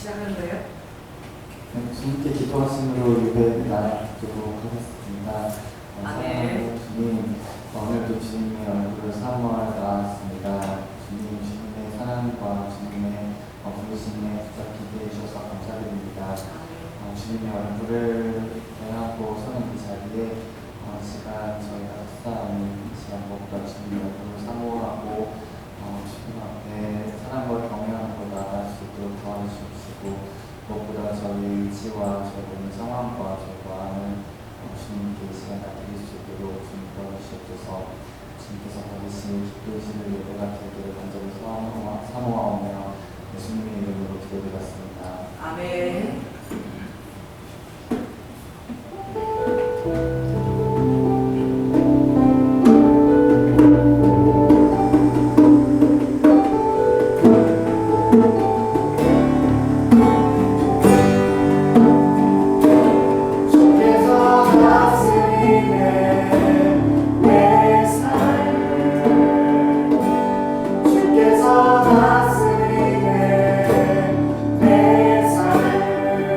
시작하는데요. 주님께 기도하심으로 예배 나누도록 하겠습니다. 아멘. 주님, 오늘도 주님의 얼굴을 사모하러 나왔습니다. 주님의 사랑과 주님의 부르심에 붙잡히게 해주셔서 감사드립니다. 주님의 얼굴을 대하고 서는 그 자리에 시간 저희가 묵상하는 시간 무엇보다 주님의 얼굴을 사모하고 주님 앞에 사랑과 경외함으로 나아갈 수 있도록 도와주시고 무엇보다 저희 의지와 저희 몸의 상황과 저희 마음을 주님께 이 시간 다 드릴 수 있도록 주님 도와주시옵소서. 주님께서 받으신 기도하시는 예배가 되기를 간절히 사모하오며 예수님의 이름으로 기도드렸습니다. 아멘. 주께서 다스리네 내 삶을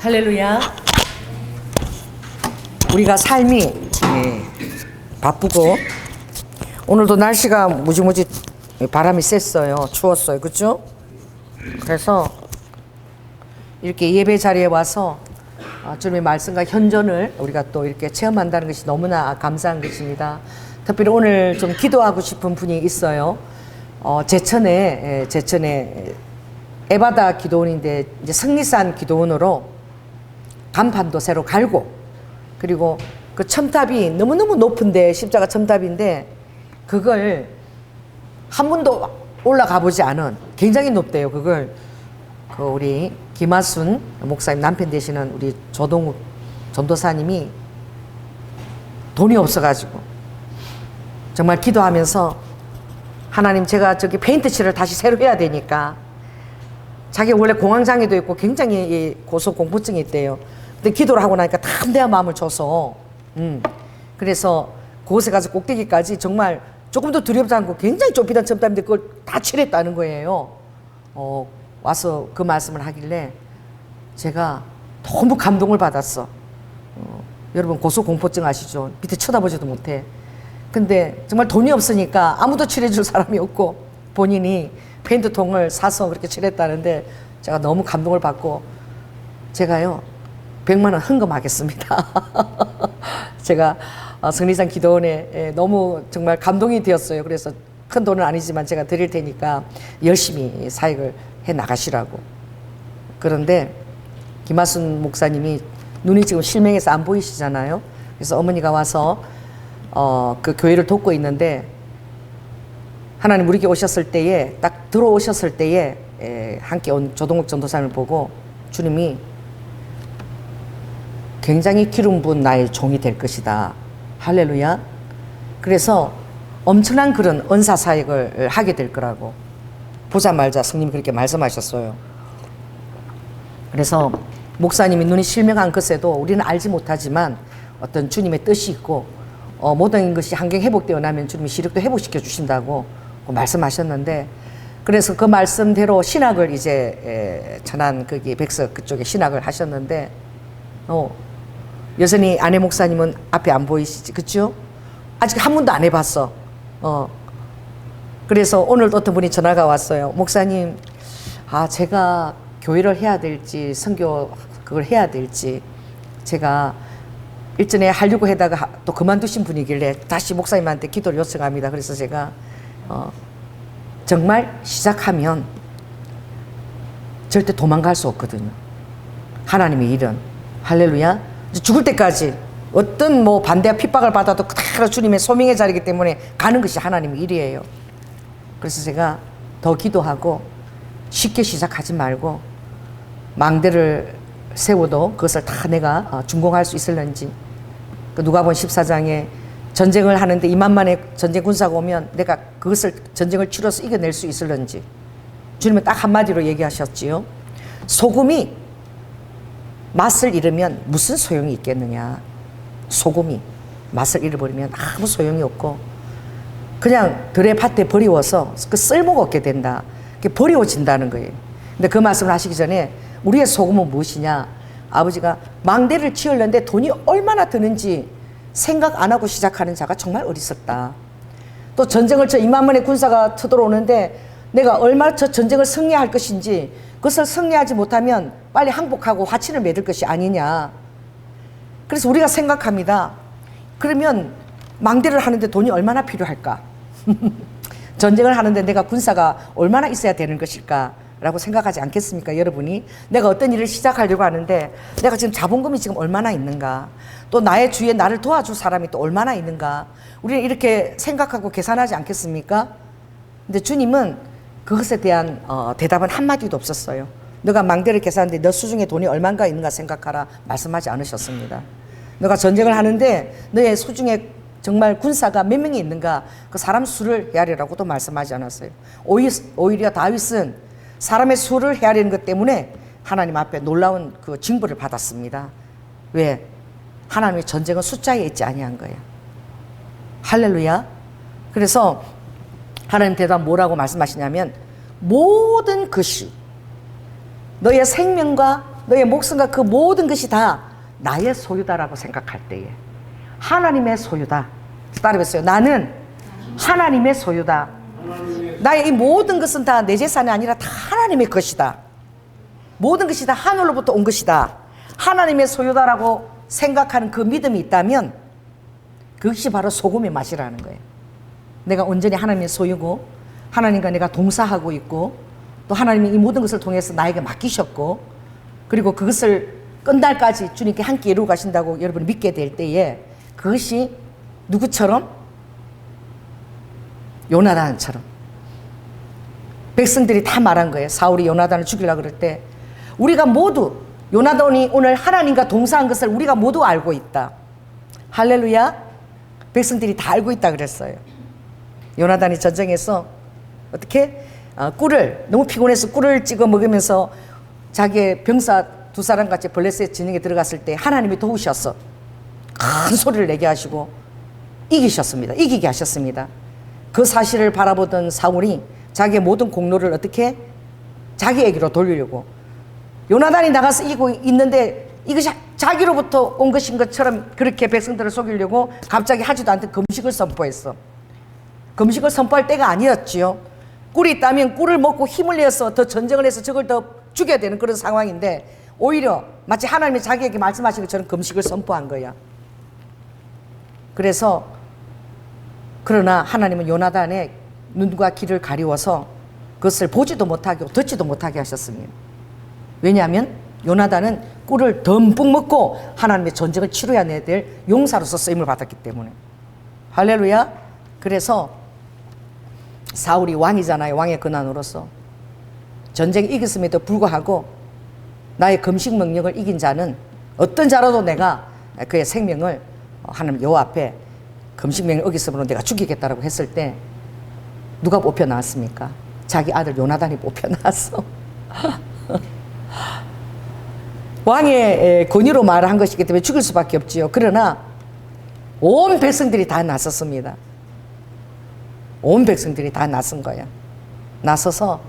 할렐루야. 우리가 삶이 바쁘고 오늘도 날씨가 무지무지 바람이 셌어요. 추웠어요. 그렇죠? 그래서 이렇게 예배 자리에 와서 주님의 말씀과 현존을 우리가 또 이렇게 체험한다는 것이 너무나 감사한 것입니다. 특별히 오늘 좀 기도하고 싶은 분이 있어요. 제천에 에바다 기도원인데 이제 성리산 기도원으로 간판도 새로 갈고, 그리고 그 첨탑이 너무너무 높은데, 십자가 첨탑인데 그걸 한 번도 올라가 보지 않은, 굉장히 높대요. 그걸 그 우리 김하순 목사님 남편 되시는 우리 조동욱 전도사님이 돈이 없어가지고 정말 기도하면서, 하나님, 제가 저기 페인트 칠을 다시 새로 해야 되니까, 자기 원래 공황장애도 있고 굉장히 고소공포증이 있대요. 근데 기도를 하고 나니까 다 담대한 마음을 줘서 그래서 그곳에 가서 꼭대기까지 정말 조금도 두렵지 않고 굉장히 좁히던 첨탑인데 그걸 다 칠했다는 거예요. 와서 그 말씀을 하길래 제가 너무 감동을 받았어. 여러분 고소공포증 아시죠? 밑에 쳐다보지도 못해. 근데 정말 돈이 없으니까 아무도 칠해줄 사람이 없고 본인이 페인트통을 사서 그렇게 칠했다는데 제가 너무 감동을 받고, 제가요 100만 원 헌금하겠습니다. 제가 성리산 기도원에 너무 정말 감동이 되었어요. 그래서 큰 돈은 아니지만 제가 드릴 테니까 열심히 사역을 해 나가시라고. 그런데 김하순 목사님이 눈이 지금 실명해서 안 보이시잖아요. 그래서 어머니가 와서 그 교회를 돕고 있는데, 하나님 우리에게 오셨을 때에, 딱 들어오셨을 때에 함께 온 조동욱 전도사님을 보고 주님이 굉장히 기름 부은 나의 종이 될 것이다. 할렐루야. 그래서 엄청난 그런 은사 사역을 하게 될 거라고 보자마자 성님이 그렇게 말씀하셨어요. 그래서 목사님이 눈이 실명한 것에도 우리는 알지 못하지만 어떤 주님의 뜻이 있고, 모든 것이 환경 회복되어 나면 주님이 시력도 회복시켜 주신다고 말씀하셨는데, 그래서 그 말씀대로 신학을 이제 천안 거기 백석 그쪽에 신학을 하셨는데, 여전히 아내 목사님은 앞에 안 보이시지, 그렇죠? 아직 한 번도 안 해봤어. 그래서 오늘도 어떤 분이 전화가 왔어요. 목사님, 제가 교회를 해야 될지 선교 그걸 해야 될지, 제가 일전에 하려고 하다가 또 그만두신 분이길래 다시 목사님한테 기도를 요청합니다. 그래서 제가 정말 시작하면 절대 도망갈 수 없거든요. 하나님의 일은. 할렐루야. 죽을 때까지 어떤 뭐 반대와 핍박을 받아도 그대로 주님의 소명의 자리이기 때문에 가는 것이 하나님의 일이에요. 그래서 제가 더 기도하고 쉽게 시작하지 말고 망대를 세워도 그것을 다 내가 준공할 수 있을런지, 그 누가복음 14장에 전쟁을 하는데 2만만의 전쟁 군사가 오면 내가 그것을 전쟁을 치러서 이겨낼 수 있을런지, 주님은 딱 한마디로 얘기하셨지요. 소금이 맛을 잃으면 무슨 소용이 있겠느냐. 소금이 맛을 잃어버리면 아무 소용이 없고 그냥 들의 밭에 버리워서 그 쓸모가 없게 된다. 그게 버리워진다는 거예요. 근데 그 말씀을 하시기 전에 우리의 소금은 무엇이냐. 아버지가 망대를 지으려는데 돈이 얼마나 드는지 생각 안 하고 시작하는 자가 정말 어리석다. 또 전쟁을 2만만의 군사가 쳐들어오는데 내가 얼마나 저 전쟁을 승리할 것인지, 그것을 승리하지 못하면 빨리 항복하고 화친을 맺을 것이 아니냐. 그래서 우리가 생각합니다. 그러면 망대를 하는데 돈이 얼마나 필요할까? 전쟁을 하는데 내가 군사가 얼마나 있어야 되는 것일까? 라고 생각하지 않겠습니까? 여러분이 내가 어떤 일을 시작하려고 하는데 내가 지금 자본금이 지금 얼마나 있는가, 또 나의 주위에 나를 도와줄 사람이 또 얼마나 있는가, 우리는 이렇게 생각하고 계산하지 않겠습니까? 근데 주님은 그것에 대한 대답은 한마디도 없었어요. 너가 망대를 계산하는데 너 수중에 돈이 얼마가 있는가 생각하라 말씀하지 않으셨습니다. 너가 전쟁을 하는데 너의 수중에 정말 군사가 몇 명이 있는가, 그 사람 수를 헤아리라고도 말씀하지 않았어요. 오히려 다윗은 사람의 수를 헤아리는 것 때문에 하나님 앞에 놀라운 그 징벌을 받았습니다. 왜? 하나님의 전쟁은 숫자에 있지 아니한 거예요. 할렐루야. 그래서 하나님 대답 뭐라고 말씀하시냐면, 모든 것이 너의 생명과 너의 목숨과 그 모든 것이 다 나의 소유다라고 생각할 때에 하나님의 소유다. 따라해보세요. 나는 하나님의 소유다. 나의 이 모든 것은 다 내 재산이 아니라 다 하나님의 것이다. 모든 것이 다 하늘로부터 온 것이다. 하나님의 소유다라고 생각하는 그 믿음이 있다면 그것이 바로 소금의 맛이라는 거예요. 내가 온전히 하나님의 소유고 하나님과 내가 동사하고 있고 또 하나님이 이 모든 것을 통해서 나에게 맡기셨고 그리고 그것을 끝날까지 주님께 함께 이루어 가신다고 여러분이 믿게 될 때에 그것이 누구처럼? 요나단처럼. 백성들이 다 말한 거예요. 사울이 요나단을 죽이려고 그럴 때 우리가 모두 요나단이 오늘 하나님과 동사한 것을 우리가 모두 알고 있다. 할렐루야. 백성들이 다 알고 있다 그랬어요. 요나단이 전쟁에서 어떻게? 꿀을 너무 피곤해서 꿀을 찍어 먹으면서 자기의 병사 두 사람 같이 블레셋 진영에 들어갔을 때 하나님이 도우셨어. 큰 소리를 내게 하시고 이기셨습니다. 이기게 하셨습니다. 그 사실을 바라보던 사울이 자기의 모든 공로를 어떻게 자기에게로 돌리려고 요나단이 나가서 이기고 있는데 이것이 자기로부터 온 것인 것처럼 그렇게 백성들을 속이려고 갑자기 하지도 않던 금식을 선포했어. 금식을 선포할 때가 아니었지요. 꿀이 있다면 꿀을 먹고 힘을 내서 더 전쟁을 해서 적을 더 죽여야 되는 그런 상황인데 오히려 마치 하나님이 자기에게 말씀하신 것처럼 금식을 선포한 거야. 그래서 그러나 하나님은 요나단의 눈과 귀를 가리워서 그것을 보지도 못하게 듣지도 못하게 하셨습니다. 왜냐하면 요나단은 꿀을 듬뿍 먹고 하나님의 전쟁을 치러야 될 용사로서 쓰임을 받았기 때문에. 할렐루야. 그래서 사울이 왕이잖아요. 왕의 권한으로서 전쟁에 이겼음에도 불구하고 나의 금식 명령을 이긴 자는 어떤 자라도 내가 그의 생명을 하나님 여호와 앞에 금식 명령을 어겼으므로 내가 죽이겠다라고 했을 때 누가 뽑혀 나왔습니까? 자기 아들 요나단이 뽑혀 나왔어. 왕의 권위로 말을 한 것이기 때문에 죽일 수밖에 없지요. 그러나 온 백성들이 다 나섰습니다. 온 백성들이 다 나선 거야. 나서서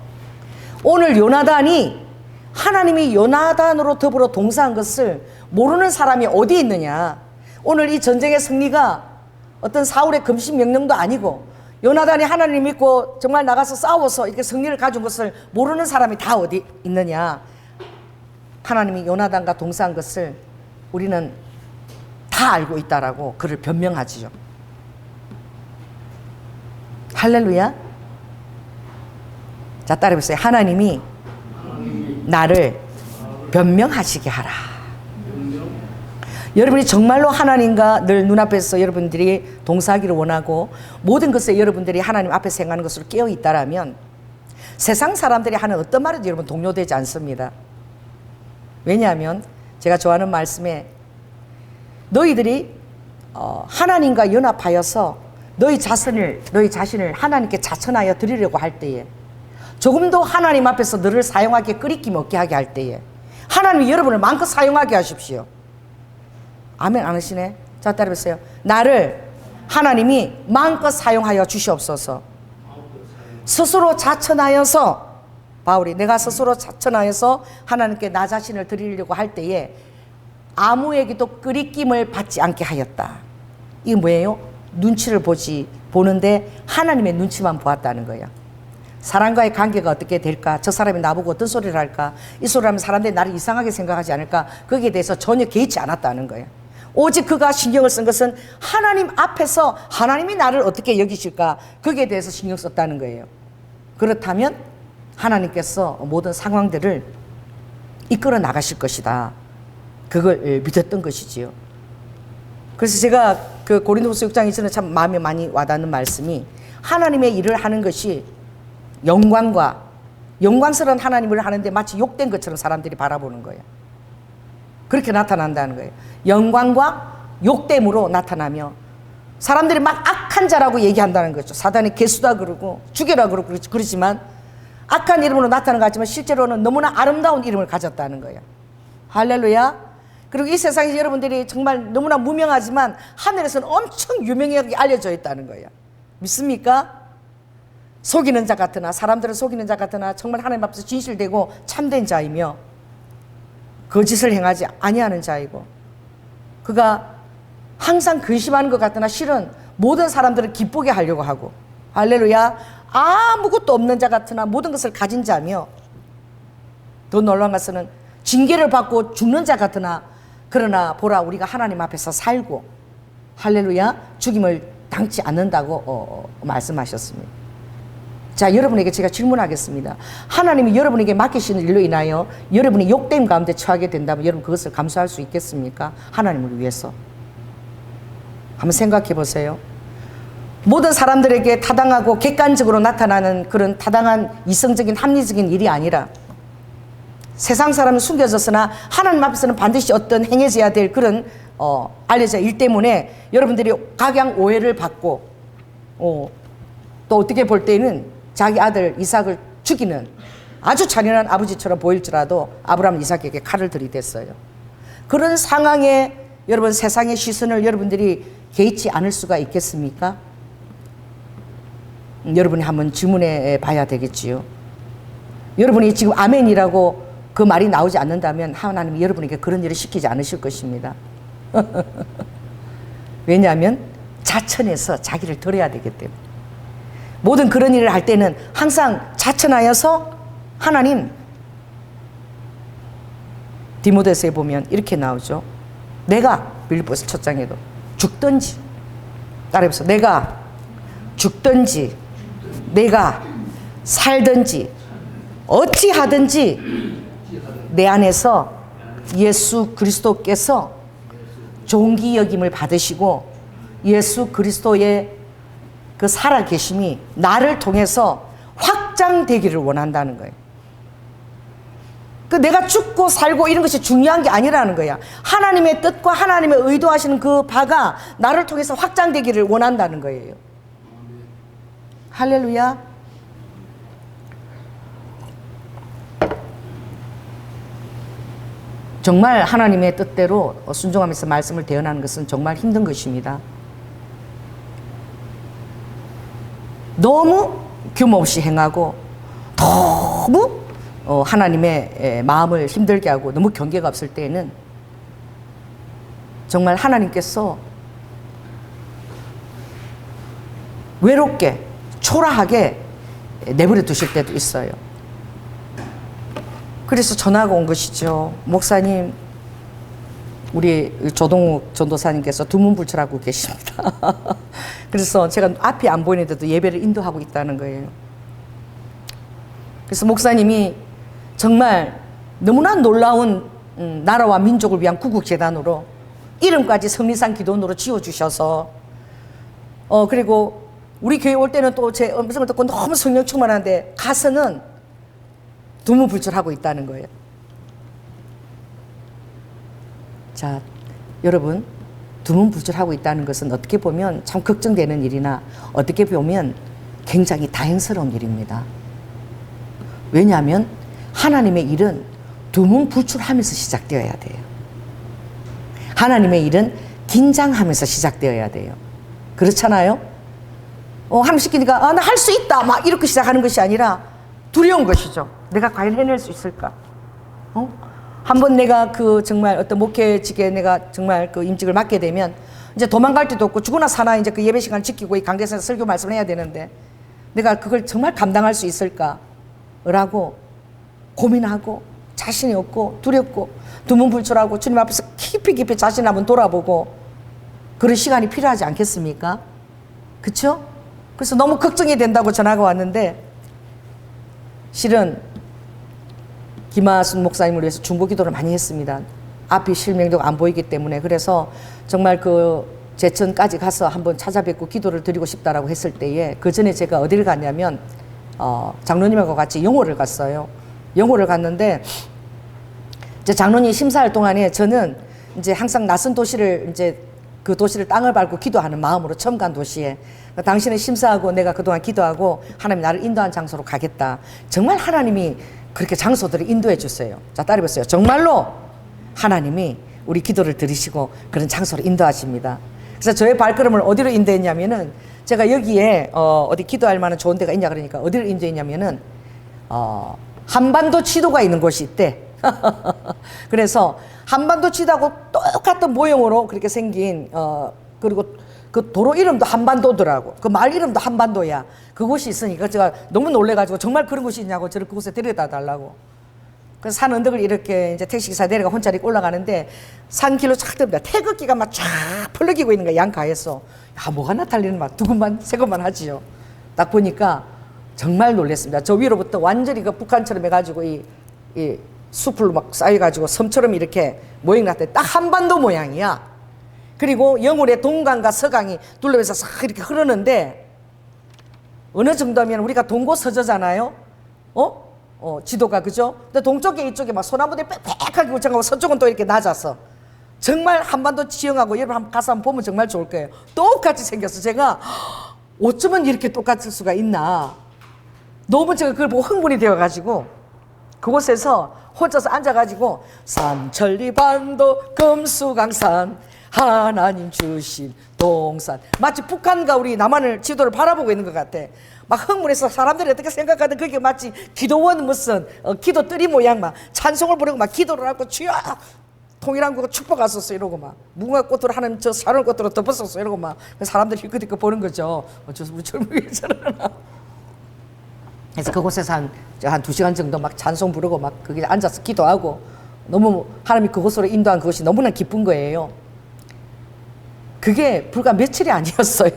오늘 요나단이 하나님이 요나단으로 더불어 동사한 것을 모르는 사람이 어디 있느냐. 오늘 이 전쟁의 승리가 어떤 사울의 금식 명령도 아니고 요나단이 하나님 믿고 정말 나가서 싸워서 이렇게 승리를 가져온 것을 모르는 사람이 다 어디 있느냐. 하나님이 요나단과 동사한 것을 우리는 다 알고 있다라고 그를 변명하지요. 할렐루야. 자, 따라해보세요. 하나님이 나를 변명하시게 하라. 여러분이 정말로 하나님과 늘 눈앞에서 여러분들이 동사하기를 원하고 모든 것에 여러분들이 하나님 앞에서 행하는 것으로 깨어있다라면 세상 사람들이 하는 어떤 말에도 여러분 동요되지 않습니다. 왜냐하면 제가 좋아하는 말씀에 너희들이 하나님과 연합하여서 너희 자신을 하나님께 자천하여 드리려고 할 때에 조금도 하나님 앞에서 너를 사용하게 끄리낌 없게 하게 할 때에 하나님이 여러분을 마음껏 사용하게 하십시오. 아멘 안 하시네? 자, 따라해보세요. 나를 하나님이 마음껏 사용하여 주시옵소서. 스스로 자천하여서 바울이 내가 스스로 자천하여서 하나님께 나 자신을 드리려고 할 때에 아무에게도 끄리낌을 받지 않게 하였다. 이게 뭐예요? 눈치를 보는데 하나님의 눈치만 보았다는 거예요. 사람과의 관계가 어떻게 될까? 저 사람이 나보고 어떤 소리를 할까? 이 소리를 하면 사람들이 나를 이상하게 생각하지 않을까? 거기에 대해서 전혀 개의치 않았다는 거예요. 오직 그가 신경을 쓴 것은 하나님 앞에서 하나님이 나를 어떻게 여기실까? 거기에 대해서 신경 썼다는 거예요. 그렇다면 하나님께서 모든 상황들을 이끌어 나가실 것이다. 그걸 믿었던 것이지요. 그래서 제가 그 고린도후서 6장이 저는 참 마음에 많이 와닿는 말씀이 하나님의 일을 하는 것이 영광스러운 하나님을 하는데 마치 욕된 것처럼 사람들이 바라보는 거예요. 그렇게 나타난다는 거예요. 영광과 욕됨으로 나타나며 사람들이 막 악한 자라고 얘기한다는 거죠. 사단이 개수다 그러고 죽여라 그러고 그러지만 악한 이름으로 나타나는 것 같지만 실제로는 너무나 아름다운 이름을 가졌다는 거예요. 할렐루야. 그리고 이 세상에서 여러분들이 정말 너무나 무명하지만 하늘에서는 엄청 유명하게 알려져 있다는 거예요. 믿습니까? 속이는 자 같으나 사람들을 속이는 자 같으나 정말 하나님 앞에서 진실되고 참된 자이며 거짓을 행하지 아니하는 자이고 그가 항상 근심하는 것 같으나 실은 모든 사람들을 기쁘게 하려고 하고 할렐루야 아무것도 없는 자 같으나 모든 것을 가진 자며 더 놀라운 것은 징계를 받고 죽는 자 같으나 그러나 보라 우리가 하나님 앞에서 살고 할렐루야 죽임을 당치 않는다고 말씀하셨습니다. 자, 여러분에게 제가 질문하겠습니다. 하나님이 여러분에게 맡기시는 일로 인하여 여러분이 욕됨 가운데 처하게 된다면 여러분 그것을 감수할 수 있겠습니까? 하나님을 위해서. 한번 생각해 보세요. 모든 사람들에게 타당하고 객관적으로 나타나는 그런 타당한 이성적인 합리적인 일이 아니라 세상 사람은 숨겨졌으나 하나님 앞에서는 반드시 어떤 행해져야 될 그런 알려진 일 때문에 여러분들이 각양 오해를 받고 또 어떻게 볼 때는 자기 아들 이삭을 죽이는 아주 잔인한 아버지처럼 보일지라도 아브라함은 이삭에게 칼을 들이댔어요. 그런 상황에 여러분 세상의 시선을 여러분들이 개의치 않을 수가 있겠습니까? 여러분이 한번 질문해 봐야 되겠지요. 여러분이 지금 아멘이라고 그 말이 나오지 않는다면 하나님이 여러분에게 그런 일을 시키지 않으실 것입니다. 왜냐하면 자천해서 자기를 드려야 되기 때문에. 모든 그런 일을 할 때는 항상 자천하여서 하나님 디모데서에 보면 이렇게 나오죠. 내가 빌립보서 첫 장에도 죽든지 따라해보세요. 내가 죽든지 내가 살든지 어찌하든지 내 안에서 예수 그리스도께서 존귀 여김을 받으시고 예수 그리스도의 그 살아계심이 나를 통해서 확장되기를 원한다는 거예요. 그 내가 죽고 살고 이런 것이 중요한 게 아니라는 거야. 하나님의 뜻과 하나님의 의도하시는 그 바가 나를 통해서 확장되기를 원한다는 거예요. 할렐루야. 정말 하나님의 뜻대로 순종하면서 말씀을 대언하는 것은 정말 힘든 것입니다. 너무 규모 없이 행하고 너무 하나님의 마음을 힘들게 하고 너무 경계가 없을 때에는 정말 하나님께서 외롭게 초라하게 내버려 두실 때도 있어요. 그래서 전화가 온 것이죠. 목사님, 우리 조동욱 전도사님께서 두문불출하고 계십니다. 그래서 제가 앞이 안 보이는데도 예배를 인도하고 있다는 거예요. 그래서 목사님이 정말 너무나 놀라운 나라와 민족을 위한 구국재단으로 이름까지 성리산 기도원으로 지어주셔서 그리고 우리 교회 올 때는 또 제 음성을 듣고 너무 성령 충만한데 가서는 두문불출하고 있다는 거예요. 자, 여러분, 두문불출하고 있다는 것은 어떻게 보면 참 걱정되는 일이나 어떻게 보면 굉장히 다행스러운 일입니다. 왜냐하면 하나님의 일은 두문불출하면서 시작되어야 돼요. 하나님의 일은 긴장하면서 시작되어야 돼요. 그렇잖아요? 하나님 시키니까 나 할 수 있다 막 이렇게 시작하는 것이 아니라 두려운 것이죠. 내가 과연 해낼 수 있을까? 한번 내가 그 정말 어떤 목회직에 내가 정말 그 임직을 맡게 되면 이제 도망갈 데도 없고 죽으나 사나 이제 그 예배 시간 지키고 이 강대에서 설교 말씀을 해야 되는데 내가 그걸 정말 감당할 수 있을까라고 고민하고 자신이 없고 두렵고 두문불출하고 주님 앞에서 깊이 자신 한번 돌아보고 그런 시간이 필요하지 않겠습니까? 그렇죠? 그래서 너무 걱정이 된다고 전화가 왔는데 실은 김하순 목사님을 위해서 중보기도를 많이 했습니다. 앞이 실명되고 안 보이기 때문에. 그래서 정말 그 제천까지 가서 한번 찾아뵙고 기도를 드리고 싶다라고 했을 때에 그 전에 제가 어디를 갔냐면 장로님하고 같이 영호를 갔어요. 영호를 갔는데 이제 장로님 심사할 동안에 저는 이제 항상 낯선 도시를 이제 그 도시를 땅을 밟고 기도하는 마음으로 처음 간 도시에 당신은 심사하고 내가 그동안 기도하고 하나님 나를 인도한 장소로 가겠다. 정말 하나님이 그렇게 장소들을 인도해 주세요. 자, 따라해보세요. 정말로 하나님이 우리 기도를 들으시고 그런 장소로 인도하십니다. 그래서 저의 발걸음을 어디로 인도했냐면은 제가 여기에 어디 기도할 만한 좋은 데가 있냐 그러니까 어디를 인도했냐면은 한반도 지도가 있는 곳이 있대. 그래서 한반도 지도하고 똑같은 모형으로 그렇게 생긴 그리고 그 도로 이름도 한반도더라고. 그 말 이름도 한반도야. 그곳이 있으니까 제가 너무 놀래가지고 정말 그런 곳이 있냐고 저를 그곳에 데려다 달라고. 그래서 산 언덕을 이렇게 이제 택시기사 내려가 혼자 이렇게 올라가는데 산길로 쫙 듭니다. 태극기가 막 쫙 펄럭이고 있는 거야, 양가에서. 야, 뭐가 나타나는 막 두근만 새것만 하지요. 딱 보니까 정말 놀랐습니다. 저 위로부터 완전히 그 북한처럼 해가지고 이 숲을 막 쌓여가지고 섬처럼 이렇게 모양이 났대. 딱 한반도 모양이야. 그리고 영월의 동강과 서강이 둘러매서 싹 이렇게 흐르는데 어느 정도면 우리가 동고서저잖아요. 지도가 그죠? 근데 동쪽에 이쪽에 막 소나무들이 빽빽하게 우창하고 서쪽은 또 이렇게 낮아서 정말 한반도 지형하고 여러분 한번 가서 한번 보면 정말 좋을 거예요. 똑같이 생겼어. 제가 어쩌면 이렇게 똑같을 수가 있나. 너무 제가 그걸 보고 흥분이 되어가지고 그곳에서 혼자서 앉아가지고 삼천리반도 금수강산 하나님 주신 동산 마치 북한과 우리 남한을 지도를 바라보고 있는 것 같아. 막 흥분해서 사람들이 어떻게 생각하든 그게 마치 기도원 무슨 기도 뜨리 모양 막 찬송을 부르고 막 기도를 하고 주여 통일한 거 축복하소서 이러고 막 무궁화 꽃으로 하나님 저 사랑 꽃으로 덮었었어 이러고 막 사람들이 힐끗힐끗 보는 거죠. 어쩌서 우리 젊은이 저러나. 그래서 그곳에서 한 2시간 정도 막 찬송 부르고 막 거기 앉아서 기도하고 너무 하나님이 그곳으로 인도한 그것이 너무나 기쁜 거예요. 그게 불과 며칠이 아니었어요.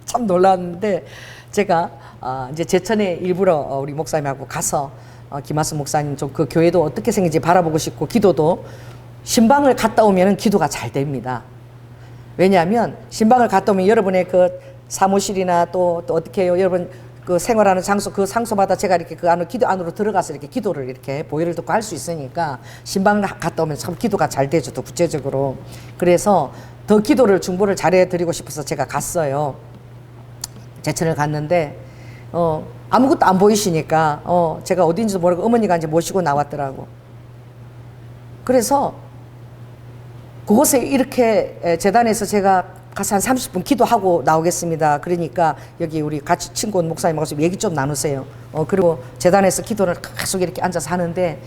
참 놀랐는데 제가 이제 제천에 일부러 우리 목사님하고 가서 김하수 목사님 좀 그 교회도 어떻게 생긴지 바라보고 싶고 기도도 신방을 갔다 오면 기도가 잘 됩니다. 왜냐하면 신방을 갔다 오면 여러분의 그 사무실이나 또 어떻게 해요? 여러분 그 생활하는 장소 그 장소마다 제가 이렇게 그 안으로 기도 안으로 들어가서 이렇게 기도를 이렇게 보혈을 듣고 할 수 있으니까 신방을 갔다 오면 참 기도가 잘 되죠. 또 구체적으로. 그래서 더 기도를 중보를 잘해 드리고 싶어서 제가 갔어요. 제천을 갔는데 아무것도 안 보이시니까 제가 어딘지도 모르고 어머니가 이제 모시고 나왔더라고. 그래서 그곳에 이렇게 재단에서 제가 가서 한 30분 기도하고 나오겠습니다. 그러니까 여기 우리 같이 친구 온 목사님하고 얘기 좀 나누세요. 그리고 재단에서 기도를 계속 이렇게 앉아서 하는데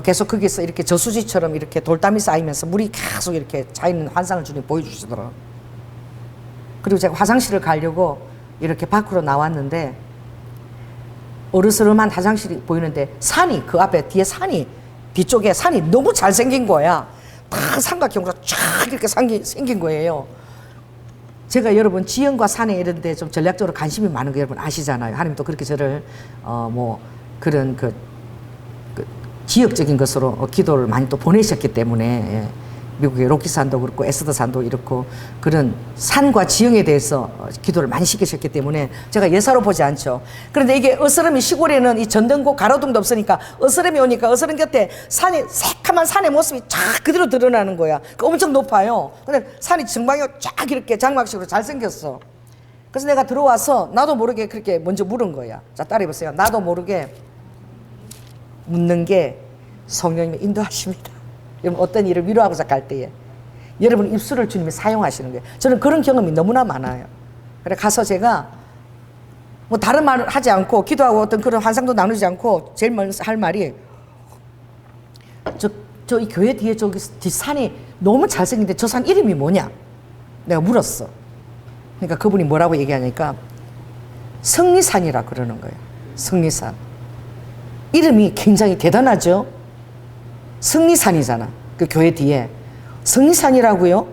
계속 거기서 이렇게 저수지처럼 이렇게 돌담이 쌓이면서 물이 계속 이렇게 차있는 환상을 주님 보여주시더라고요. 그리고 제가 화장실을 가려고 이렇게 밖으로 나왔는데 어르스름한 화장실이 보이는데 산이 그 앞에 뒤에 뒤쪽에 산이 너무 잘생긴 거야. 다 삼각형으로 쫙 이렇게 생긴 거예요. 제가 여러분 지형과 산에 이런 데 좀 전략적으로 관심이 많은 거 여러분 아시잖아요. 하나님도 그렇게 저를 그런 그 지역적인 것으로 기도를 많이 또 보내셨기 때문에 미국의 로키산도 그렇고 에스더산도 이렇고 그런 산과 지형에 대해서 기도를 많이 시키셨기 때문에 제가 예사로 보지 않죠. 그런데 이게 어스름이 시골에는 이 전등고 가로등도 없으니까 어스름이 오니까 어스름 곁에 새카만 산의 모습이 쫙 그대로 드러나는 거야. 엄청 높아요. 근데 산이 정방이 쫙 이렇게 장막식으로 잘생겼어. 그래서 내가 들어와서 나도 모르게 그렇게 먼저 물은 거야. 자, 따라해보세요. 나도 모르게 묻는 게 성령님의 인도하십니다. 여러분 어떤 일을 위로하고자 갈 때에 여러분 입술을 주님이 사용하시는 거예요. 저는 그런 경험이 너무나 많아요. 그래 가서 제가 뭐 다른 말을 하지 않고 기도하고 어떤 그런 환상도 나누지 않고 제일 먼저 할 말이 저 이 교회 뒤에 저기 뒷산이 너무 잘생긴데 저 산 이름이 뭐냐? 내가 물었어. 그러니까 그분이 뭐라고 얘기하니까 성리산이라 그러는 거예요. 성리산. 이름이 굉장히 대단하죠? 성리산이잖아. 그 교회 뒤에. 성리산이라고요?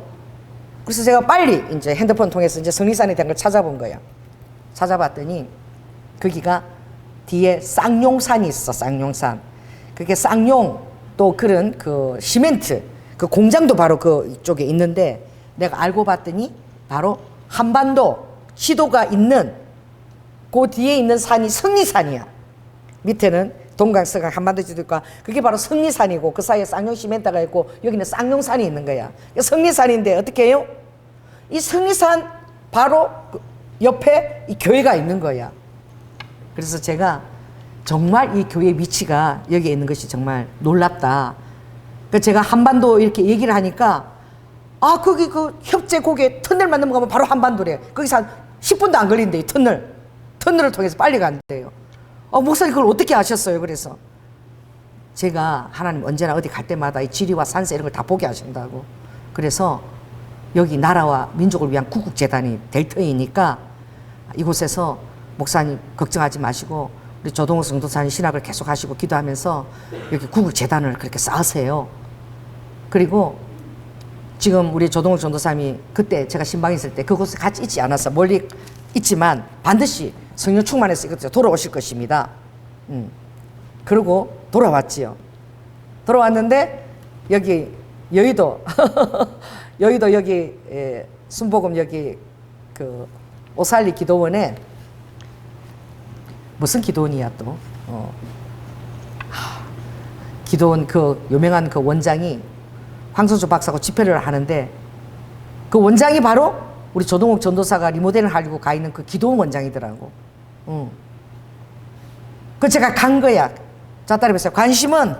그래서 제가 빨리 이제 핸드폰 통해서 이제 성리산에 대한 걸 찾아본 거야. 찾아봤더니 거기가 뒤에 쌍용산이 있어. 쌍용산. 그게 쌍용 또 그런 그 시멘트 그 공장도 바로 그 쪽에 있는데 내가 알고 봤더니 바로 한반도 지도가 있는 그 뒤에 있는 산이 성리산이야. 밑에는 동강서강 한반도 지도가 그게 바로 성리산이고 그 사이에 쌍용 시멘트가 있고 여기는 쌍용산이 있는 거야. 성리산인데 어떻게 해요? 이 성리산 바로 옆에 이 교회가 있는 거야. 그래서 제가 정말 이 교회의 위치가 여기에 있는 것이 정말 놀랍다. 그래서 제가 한반도 이렇게 얘기를 하니까 거기 그 협재 고개 터널만 넘어가면 바로 한반도래. 거기서 한 10분도 안 걸린대. 이 터널을 통해서 빨리 간대요. 목사님 그걸 어떻게 아셨어요? 그래서 제가 하나님 언제나 어디 갈 때마다 이 지리와 산세 이런 걸 다 보게 하신다고. 그래서 여기 나라와 민족을 위한 구국재단이 될 터이니까 이곳에서 목사님 걱정하지 마시고 우리 조동욱 성도사님 신학을 계속 하시고 기도하면서 여기 구국재단을 그렇게 쌓으세요. 그리고 지금 우리 조동욱 전도사님이 그때 제가 신방에 있을 때 그곳에 같이 있지 않았어. 멀리 있지만 반드시 성령 충만해서 이것도 돌아오실 것입니다. 그러고 돌아왔지요. 돌아왔는데 여기 여의도 여의도 여기 순복음 여기 그 오살리 기도원에 무슨 기도원이야 또 기도원 그 유명한 그 원장이 황선수 박사하고 집회를 하는데 그 원장이 바로 우리 조동욱 전도사가 리모델을 하려고 가 있는 그 기도원 원장이더라고. 그 제가 간 거야. 자, 따라해보세요. 관심은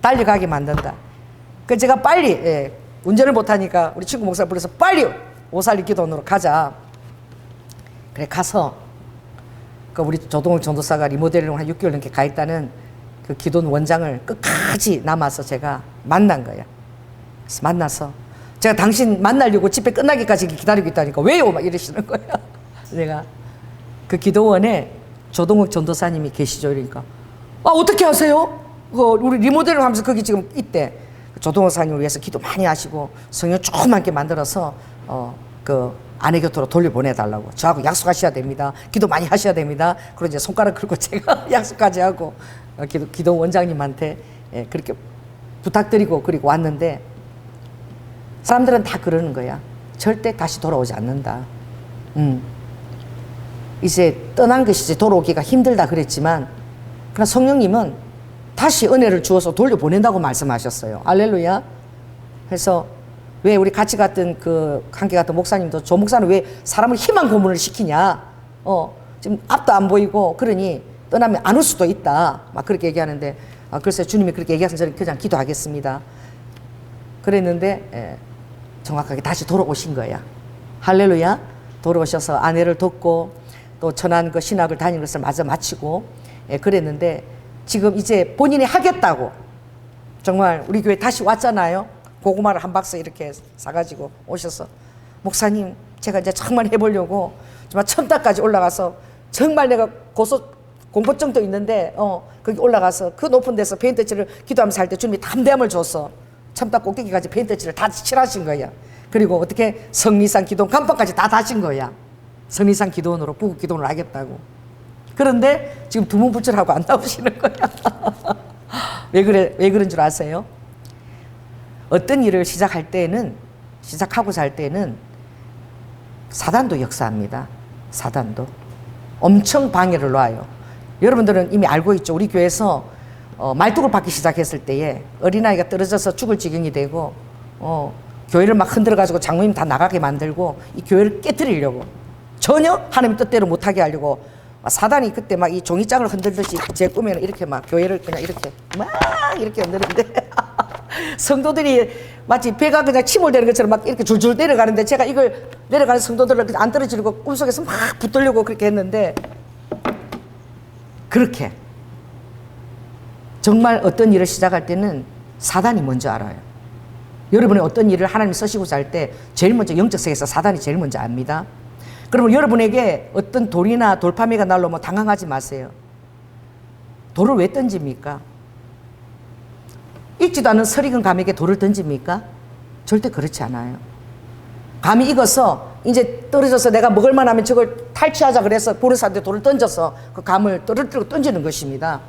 달려가게 만든다. 그 제가 빨리 운전을 못하니까 우리 친구 목사 불러서 빨리 오살리 기도원으로 가자. 그래 가서 그 우리 조동욱 전도사가 리모델링 한 6개월 넘게 가 있다는 그 기도원 원장을 끝까지 남아서 제가 만난 거야. 그래서 만나서 제가 당신 만나려고 집회 끝나기까지 기다리고 있다니까 왜요? 막 이러시는 거야. 내가 그 기도원에 조동욱 전도사님이 계시죠. 그러니까 아 어떻게 하세요? 우리 리모델을 하면서 거기 지금 있대. 조동욱 사님을 위해서 기도 많이 하시고 성령 조그맣게 만들어서 그 아내 곁으로 돌려보내달라고 저하고 약속하셔야 됩니다. 기도 많이 하셔야 됩니다. 그리고 이제 손가락 긁고 제가 약속까지 하고 기도 원장님한테 그렇게 부탁드리고 그리고 왔는데 사람들은 다 그러는 거야. 절대 다시 돌아오지 않는다. 이제 떠난 것이지 돌아오기가 힘들다 그랬지만 그러나 성령님은 다시 은혜를 주어서 돌려보낸다고 말씀하셨어요. 할렐루야. 그래서 왜 우리 같이 갔던 그 함께 갔던 목사님도 저 목사는 왜 사람을 희망 고문을 시키냐. 지금 앞도 안 보이고 그러니 떠나면 안 올 수도 있다. 막 그렇게 얘기하는데 글쎄 주님이 그렇게 얘기하셔서 저는 그냥 기도하겠습니다. 그랬는데 정확하게 다시 돌아오신 거야. 할렐루야. 돌아오셔서 아내를 돕고 또 천안 그 신학을 다니는 것을 마저 마치고 그랬는데 지금 이제 본인이 하겠다고 정말 우리 교회 다시 왔잖아요. 고구마를 한 박스 이렇게 사가지고 오셔서 목사님 제가 이제 정말 해보려고 정말 첨다까지 올라가서 정말 내가 공포증도 있는데 거기 올라가서 그 높은 데서 페인트칠을 기도하면서 할 때 주님이 담대함을 줬어. 첨다 꼭대기까지 페인트칠을 다 칠하신 거야. 그리고 어떻게 성리산 기도원 간판까지 다 다신 거야. 성리산 기도원으로 부국 기도원을 하겠다고. 그런데 지금 두문불출하고 안 나오시는 거야. 왜 그런 줄 아세요? 어떤 일을 시작하고자 할 때는 사단도 역사합니다. 사단도 엄청 방해를 놔요. 여러분들은 이미 알고 있죠. 우리 교회에서 말뚝을 받기 시작했을 때에 어린아이가 떨어져서 죽을 지경이 되고 교회를 막 흔들어가지고 장로님 다 나가게 만들고 이 교회를 깨뜨리려고 전혀 하나님 뜻대로 못하게 하려고 사단이 그때 막 이 종이장을 흔들듯이 제 꿈에는 이렇게 막 교회를 그냥 이렇게 막 이렇게 흔드는데 성도들이 마치 배가 그냥 침몰되는 것처럼 막 이렇게 줄줄 내려가는데 제가 이걸 내려가는 성도들을 안 떨어지려고 꿈속에서 막 붙들려고 그렇게 했는데 그렇게 정말 어떤 일을 시작할 때는 사단이 먼저 알아요. 여러분이 어떤 일을 하나님 쓰시고자 할 때 제일 먼저 영적 세계에서 사단이 제일 먼저 압니다. 그러면 여러분에게 어떤 돌이나 돌파미가 날라오면 당황하지 마세요. 돌을 왜 던집니까? 익지도 않은 설익은 감에게 돌을 던집니까? 절대 그렇지 않아요. 감이 익어서 이제 떨어져서 내가 먹을만 하면 저걸 탈취하자 그래서 보르사한테 돌을 던져서 그 감을 떨어뜨리고 던지는 것입니다.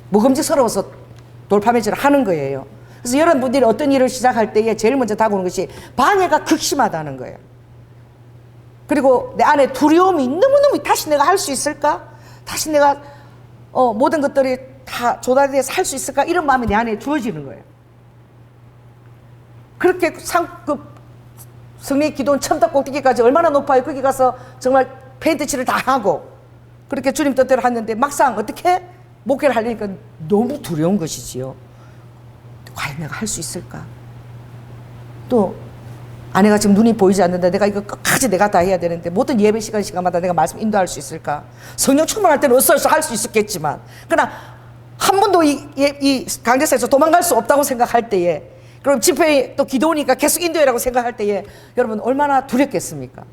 먹음직스러워서 돌파매질을 하는 거예요. 그래서 여러분들이 어떤 일을 시작할 때에 제일 먼저 다가오는 것이 방해가 극심하다는 거예요. 그리고 내 안에 두려움이 너무너무 다시 내가 할 수 있을까? 다시 내가 모든 것들이 다 조달돼서 할 수 있을까? 이런 마음이 내 안에 주어지는 거예요. 그렇게 성리 기도원 첨탑 꼭대기까지 얼마나 높아요? 거기 가서 정말 페인트칠을 다 하고 그렇게 주님 뜻대로 했는데 막상 어떻게 목회를 하려니까 너무 두려운 것이지요. 과연 내가 할 수 있을까? 또 아내가 지금 눈이 보이지 않는데 내가 이거 끝까지 내가 다 해야 되는데 모든 예배 시간마다 내가 말씀 인도할 수 있을까? 성령 충만할 때는 어서 할 수 있었겠지만 그러나 한 번도 이 강대상에서 도망갈 수 없다고 생각할 때에, 그럼 집회에 또 기도오니까 계속 인도해라고 생각할 때에 여러분 얼마나 두렵겠습니까?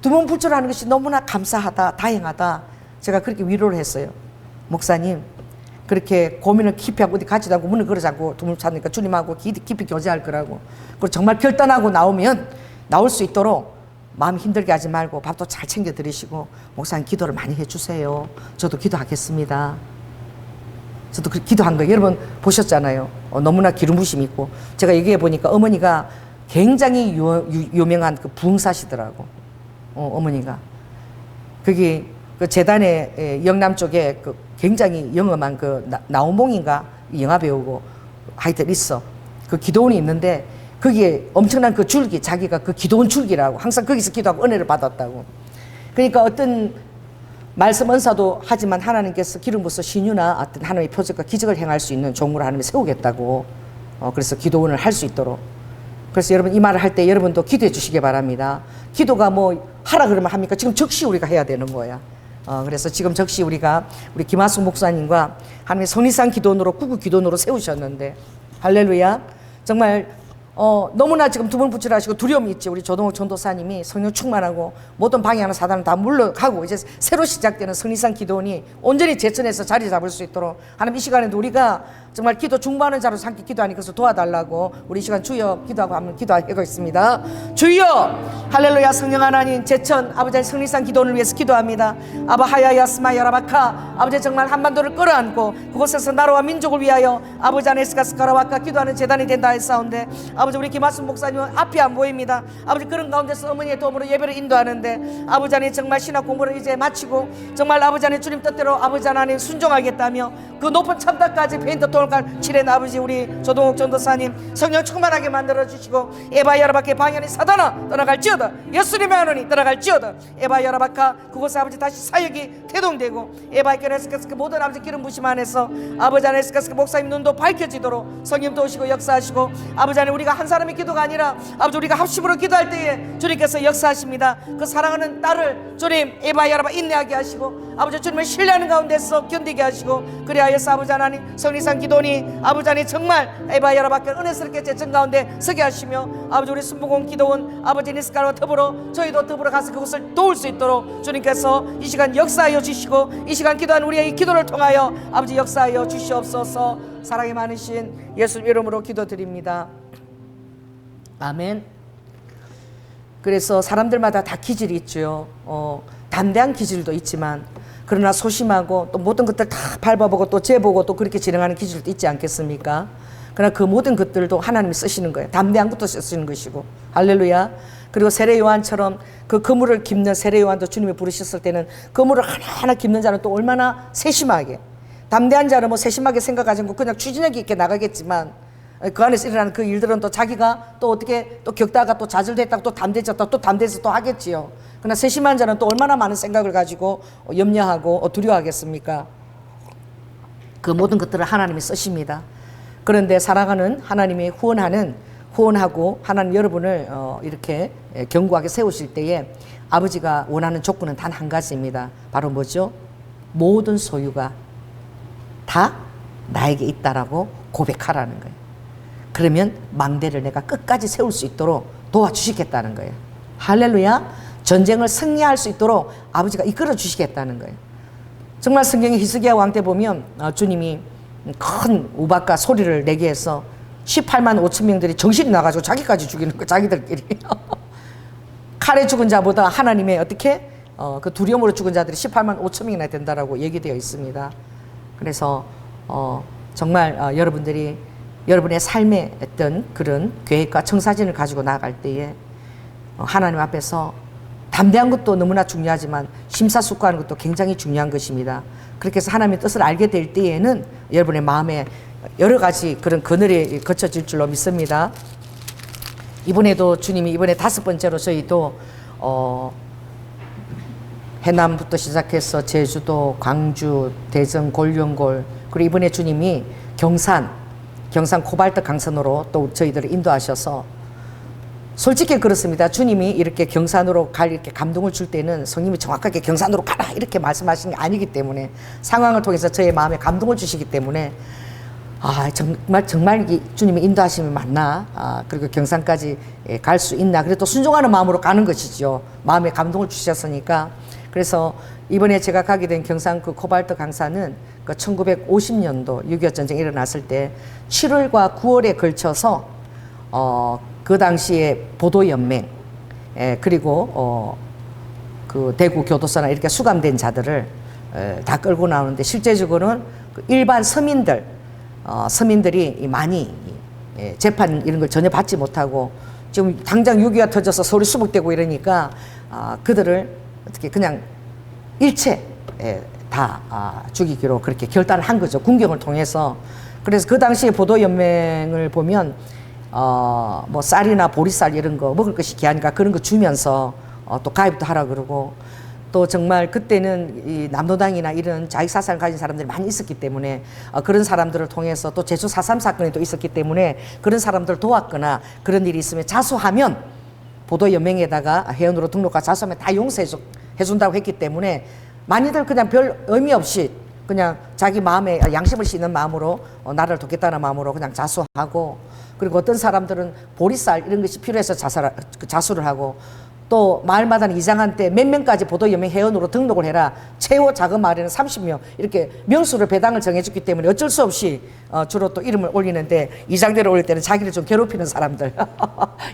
두문불출하는 것이 너무나 감사하다, 다행하다. 제가 그렇게 위로를 했어요. 목사님, 그렇게 고민을 깊이 하고 어디 가지도 않고 문을 걸어지 않고 두문 찾으니까 주님하고 깊이 교제할 거라고. 그리고 정말 결단하고 나오면 나올 수 있도록 마음 힘들게 하지 말고 밥도 잘 챙겨 드리시고 목사님 기도를 많이 해주세요. 저도 기도하겠습니다. 저도 그 기도한 거예요. 여러분 보셨잖아요. 너무나 기름 부심이 있고, 제가 얘기해 보니까 어머니가 굉장히 유명한 그 부흥사시더라고. 어머니가 거기 그 재단의 영남 쪽에 그 굉장히 영험한 그 나오몽인가 영화 배우고 하여튼 있어. 그 기도원이 있는데 거기에 엄청난 그 줄기, 자기가 그 기도원 줄기라고 항상 거기서 기도하고 은혜를 받았다고. 그러니까 어떤 말씀 은사도 하지만 하나님께서 기름 부어서 신유나 어떤 하나님의 표적과 기적을 행할 수 있는 종으로 하나님이 세우겠다고. 그래서 기도원을 할 수 있도록. 그래서 여러분 이 말을 할 때 여러분도 기도해 주시기 바랍니다. 기도가 뭐 하라 그러면 합니까? 지금 즉시 우리가 해야 되는 거야. 그래서 지금 즉시 우리가 우리 김하숙 목사님과 하나님의 성리산 기도원으로 구구 기도원으로 세우셨는데, 할렐루야. 정말 너무나 지금 두문불출하시고 두려움이 있지. 우리 조동욱 전도사님이 성령 충만하고 모든 방해하는 사단은 다 물러가고 이제 새로 시작되는 성리산 기도원이 온전히 제천에서 자리 잡을 수 있도록 하나님 이 시간에도 우리가 정말 기도 중보하는 자로 함께 기도하니 그래서 도와달라고 우리 이 시간 주여 기도하고 한번 기도하고 있습니다. 주여 할렐루야. 성령 하나님, 제천 아버지 성리산 기도원을 위해서 기도합니다. 아바 하야야 스마 야라바카. 아버지 정말 한반도를 끌어안고 그곳에서 나라와 민족을 위하여 아버지 안에스가 스카라와카 기도하는 재단이 된다 했사온데, 아버지 우리 김하순 목사님은 앞이 안 보입니다. 아버지 그런 가운데서 어머니의 도움으로 예배를 인도하는데 아버지 안에 정말 신학 공부를 이제 마치고 정말 아버지 안에 주님 뜻대로 아버지 하나님 순종하겠다며 그 높은 참다까지 페인트 돌갈 칠한 아버지 우리 조동욱 전도사님 성령 충만하게 만들어 주시고, 에바 여라바케 방연이 사단아 떠나갈지어다, 예수님의 하나님 떠나갈지어다. 에바 여라바카 그곳에 아버지 다시 사역이 태동되고, 에바 이케네스카스 그 모든 아버지 기름 부심 안에서 아버지 안에스카스 목사님 눈도 밝혀지도록 성령 도우시고 역사하시고, 아버지 안에 우리가 한 사람의 기도가 아니라 아버지 우리가 합심으로 기도할 때에 주님께서 역사하십니다. 그 사랑하는 딸을 주님 에바 여라바 인내하게 하시고 아버지 주님을 신뢰하는 가운데서 견디게 하시고, 그리하여서 아버지 하나님 성리산 기도니 아버지 하나님 정말 에바 여라바께 은혜스럽게 제천 가운데 서게 하시며, 아버지 우리 순복음 기도원 아버지 니스카와 더불어 저희도 더불어 가서 그것을 도울 수 있도록 주님께서 이 시간 역사하여 주시고, 이 시간 기도한 우리의 이 기도를 통하여 아버지 역사하여 주시옵소서. 사랑이 많으신 예수 이름으로 기도드립니다. 아멘. 그래서 사람들마다 다 기질이 있죠. 담대한 기질도 있지만 그러나 소심하고 또 모든 것들 다 밟아보고 또 재보고 또 그렇게 진행하는 기질도 있지 않겠습니까? 그러나 그 모든 것들도 하나님이 쓰시는 거예요. 담대한 것도 쓰시는 것이고. 할렐루야. 그리고 세례 요한처럼 그 그물을 깁는 세례 요한도 주님이 부르셨을 때는 그물을 하나하나 깁는 자는 또 얼마나 세심하게, 담대한 자는 뭐 세심하게 생각하지 않고 그냥 추진력 있게 나가겠지만 그 안에서 일어나는 그 일들은 또 자기가 또 어떻게 또 겪다가 또 좌절됐다가 또 담대해졌다가 또 담대해서 또 하겠지요. 그러나 세심한 자는 또 얼마나 많은 생각을 가지고 염려하고 두려워하겠습니까? 그 모든 것들을 하나님이 쓰십니다. 그런데 사랑하는 하나님이 후원하고 하나님 여러분을 이렇게 견고하게 세우실 때에 아버지가 원하는 조건은 단 한 가지입니다. 바로 뭐죠? 모든 소유가 다 나에게 있다라고 고백하라는 거예요. 그러면 망대를 내가 끝까지 세울 수 있도록 도와주시겠다는 거예요. 할렐루야. 전쟁을 승리할 수 있도록 아버지가 이끌어 주시겠다는 거예요. 정말 성경의 히스기야 왕 때 보면 주님이 큰 우박과 소리를 내게 해서 18만 5천 명들이 정신이 나가지고 자기까지 죽이는 거, 자기들끼리. 칼에 죽은 자보다 하나님의 어떻게 그 두려움으로 죽은 자들이 18만 5천 명이나 된다라고 얘기되어 있습니다. 그래서 정말 여러분들이 여러분의 삶의 어떤 그런 계획과 청사진을 가지고 나아갈 때에 하나님 앞에서 담대한 것도 너무나 중요하지만 심사숙고하는 것도 굉장히 중요한 것입니다. 그렇게 해서 하나님의 뜻을 알게 될 때에는 여러분의 마음에 여러 가지 그런 그늘이 거쳐질 줄로 믿습니다. 이번에도 주님이 이번에 5번째로 저희도 해남부터 시작해서 제주도, 광주, 대전, 골룡골, 그리고 이번에 주님이 경산 코발트 강선으로 또 저희들을 인도하셔서 솔직히 그렇습니다. 주님이 이렇게 경산으로 갈 이렇게 감동을 줄 때는 성님이 정확하게 경산으로 가라 이렇게 말씀하신 게 아니기 때문에 상황을 통해서 저의 마음에 감동을 주시기 때문에 정말 이 주님의 인도하심이 맞나? 그리고 경산까지 갈 수 있나? 그래도 순종하는 마음으로 가는 것이죠. 마음에 감동을 주셨으니까. 그래서 이번에 제가 가게 된 경산 그 코발트 강사는 그 1950년도 6.25 전쟁이 일어났을 때 7월과 9월에 걸쳐서 그 당시에 보도연맹 그리고 그 대구 교도소나 이렇게 수감된 자들을 다 끌고 나오는데 실제적으로는 그 일반 서민들이 많이 재판 이런 걸 전혀 받지 못하고 지금 당장 6.25가 터져서 서울이 수복되고 이러니까 그들을 어떻게 그냥 일체 다 죽이기로 그렇게 결단을 한 거죠. 군경을 통해서. 그래서 그 당시에 보도연맹을 보면 뭐 쌀이나 보리쌀 이런 거 먹을 것이 귀하니까 그런 거 주면서 또 가입도 하라 그러고 또 정말 그때는 이 남노당이나 이런 자익사상을 가진 사람들이 많이 있었기 때문에 그런 사람들을 통해서 또 제주 4.3 사건이 또 있었기 때문에 그런 사람들을 도왔거나 그런 일이 있으면 자수하면 보도연맹에다가 회원으로 등록하고 자수하면 다 용서해 준다고 했기 때문에 많이들 그냥 별 의미 없이 그냥 자기 마음에 양심을 싣는 마음으로 나라를 돕겠다는 마음으로 그냥 자수하고 그리고 어떤 사람들은 보리쌀 이런 것이 필요해서 자수를 하고 또 마을마다는 이장한테 몇 명까지 보도연맹 회원으로 등록을 해라. 최고 작은 마을에는 30명 이렇게 명수를 배당을 정해줬기 때문에 어쩔 수 없이 주로 또 이름을 올리는데 이장대를 올릴 때는 자기를 좀 괴롭히는 사람들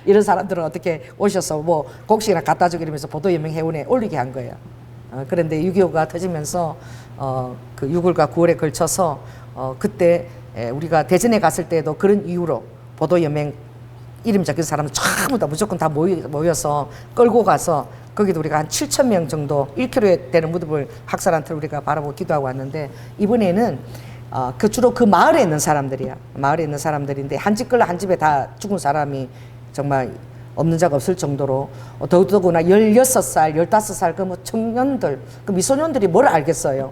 이런 사람들은 어떻게 오셔서 뭐 곡식이나 갖다 주고 이러면서 보도연맹 회원에 올리게 한 거예요. 그런데 6.25가 터지면서 그 6월과 9월에 걸쳐서 그때 우리가 대전에 갔을 때도 그런 이유로 보도연맹 이름 적힌 사람은 전부 다 무조건 다 모여서 끌고 가서 거기도 우리가 한 7,000명 정도 1km 되는 무덤을 학살한 틀 우리가 바라보고 기도하고 왔는데 이번에는 그 주로 그 마을에 있는 사람들이야. 마을에 있는 사람들인데 한 집 끌러 한 집에 다 죽은 사람이 정말 없는 자가 없을 정도로 더더구나 16살, 15살 그 뭐 청년들, 그 미소년들이 뭘 알겠어요.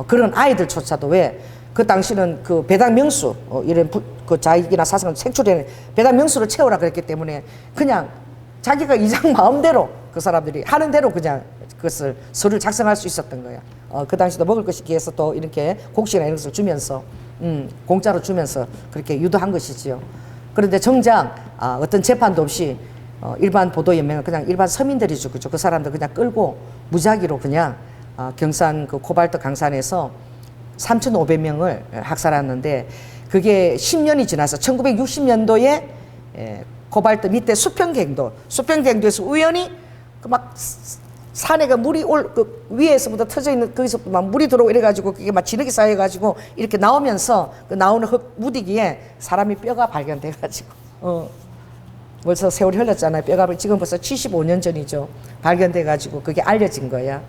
그런 아이들조차도 왜 그 당시는 그 배당 명수 이런 그 자익이나 사상을 색출해 배당 명수를 채우라 그랬기 때문에 그냥 자기가 이장 마음대로 그 사람들이 하는 대로 그냥 그것을 서를 작성할 수 있었던 거야. 그 당시도 먹을 것이 귀해서 또 이렇게 곡식이나 이런 것을 주면서 공짜로 주면서 그렇게 유도한 것이지요. 그런데 정작 어떤 재판도 없이 일반 보도연맹은 그냥 일반 서민들이 죽죠. 그 사람들 그냥 끌고 무작위로 그냥 경산 그 코발트 강산에서 3,500명을 학살했는데 그게 10년이 지나서 1960년도에 코발트 밑에 수평갱도에서 우연히 그 막 산에 그 물이 그 위에서부터 터져 있는 거기서부터 막 물이 들어오고 이래가지고 그게 막 진흙이 쌓여가지고 이렇게 나오면서 그 나오는 흙 무디기에 사람이 뼈가 발견돼가지고 벌써 세월이 흘렀잖아요. 뼈가 지금 벌써 75년 전이죠. 발견돼가지고 그게 알려진 거야.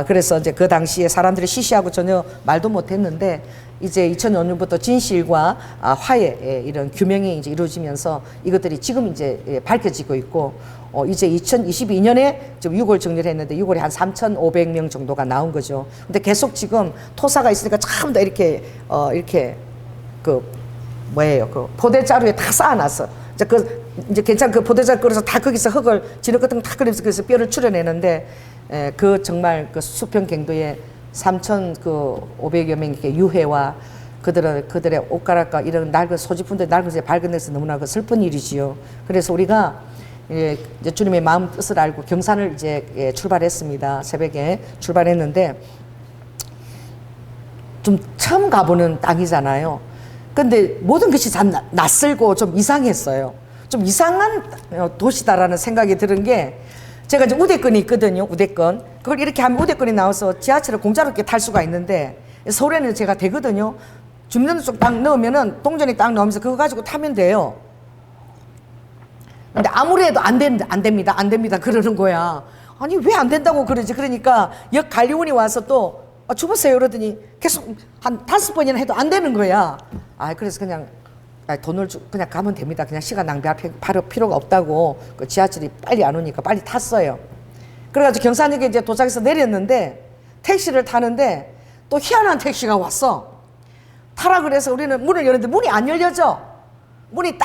그래서 이제 그 당시에 사람들이 시시하고 전혀 말도 못했는데 이제 2005년부터 진실과 화해 이런 규명이 이제 이루어지면서 이것들이 지금 이제 밝혀지고 있고 이제 2022년에 지금 6월 정리를 했는데 6월에 한 3,500명 정도가 나온 거죠. 근데 계속 지금 토사가 있으니까 참 더 이렇게 그 뭐예요? 그 포대자루에 다 쌓아놨어. 이제 괜찮은 그 포대자루 끌어서 다 거기서 흙을 진흙 같은 거 다 끌면서 그래서 뼈를 추려내는데 그 정말 그 수평갱도에 3,500여 명의 유해와 그들의 옷가락과 이런 낡은 소지품들 낡은 새 발견돼서 너무나 그 슬픈 일이지요. 그래서 우리가 이제 주님의 마음 뜻을 알고 경산을 이제 출발했습니다. 새벽에 출발했는데 좀 처음 가보는 땅이잖아요. 근데 모든 것이 참 낯설고 좀 이상했어요. 좀 이상한 도시다라는 생각이 드는 게 제가 이제 우대권이 있거든요. 우대권. 그걸 이렇게 하면 우대권이 나와서 지하철을 공짜로 이렇게 탈 수가 있는데 서울에는 제가 되거든요. 주민등록증 딱 넣으면은 동전이 딱 넣으면서 그거 가지고 타면 돼요. 근데 아무리 해도 안 됩니다. 그러는 거야. 아니 왜 안 된다고 그러지? 그러니까 역 관리원이 와서 또 주무세요 그러더니 계속 한 5번이나 해도 안 되는 거야. 그래서 그냥 돈을 그냥 가면 됩니다. 그냥 시간 낭비할 필요가 없다고 그 지하철이 빨리 안 오니까 빨리 탔어요. 그래가지고 경산역에 이제 도착해서 내렸는데 택시를 타는데 또 희한한 택시가 왔어. 타라 그래서 우리는 문을 여는데 문이 안 열려져. 문이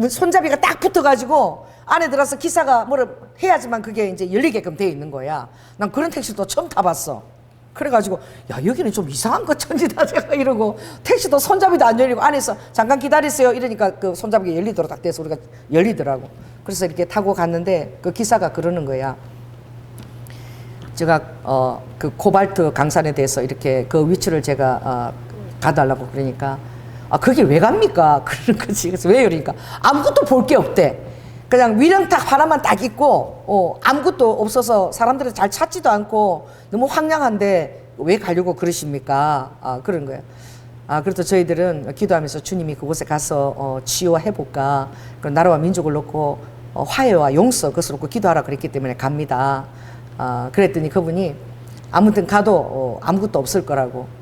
손잡이가 딱 붙어가지고 안에 들어서 기사가 뭐를 해야지만 그게 이제 열리게끔 돼 있는 거야. 난 그런 택시도 처음 타봤어. 그래가지고 야 여기는 좀 이상한 거 천지다 제가 이러고 택시도 손잡이도 안 열리고 안에서 잠깐 기다리세요 이러니까 그 손잡이가 열리도록 딱 돼서 우리가 열리더라고. 그래서 이렇게 타고 갔는데 그 기사가 그러는 거야. 제가 그 코발트 강산에 대해서 이렇게 그 위치를 제가 가달라고 그러니까 그게 왜 갑니까? 그러는 거지. 그래서 왜 그러니까 아무것도 볼 게 없대. 그냥 위령탑 하나만 딱 있고 아무것도 없어서 사람들이 잘 찾지도 않고 너무 황량한데 왜 가려고 그러십니까? 그런 거예요. 그래서 저희들은 기도하면서 주님이 그곳에 가서 치유해 볼까, 나라와 민족을 놓고 화해와 용서 그것을 놓고 기도하라 그랬기 때문에 갑니다. 그랬더니 그분이 아무튼 가도 아무것도 없을 거라고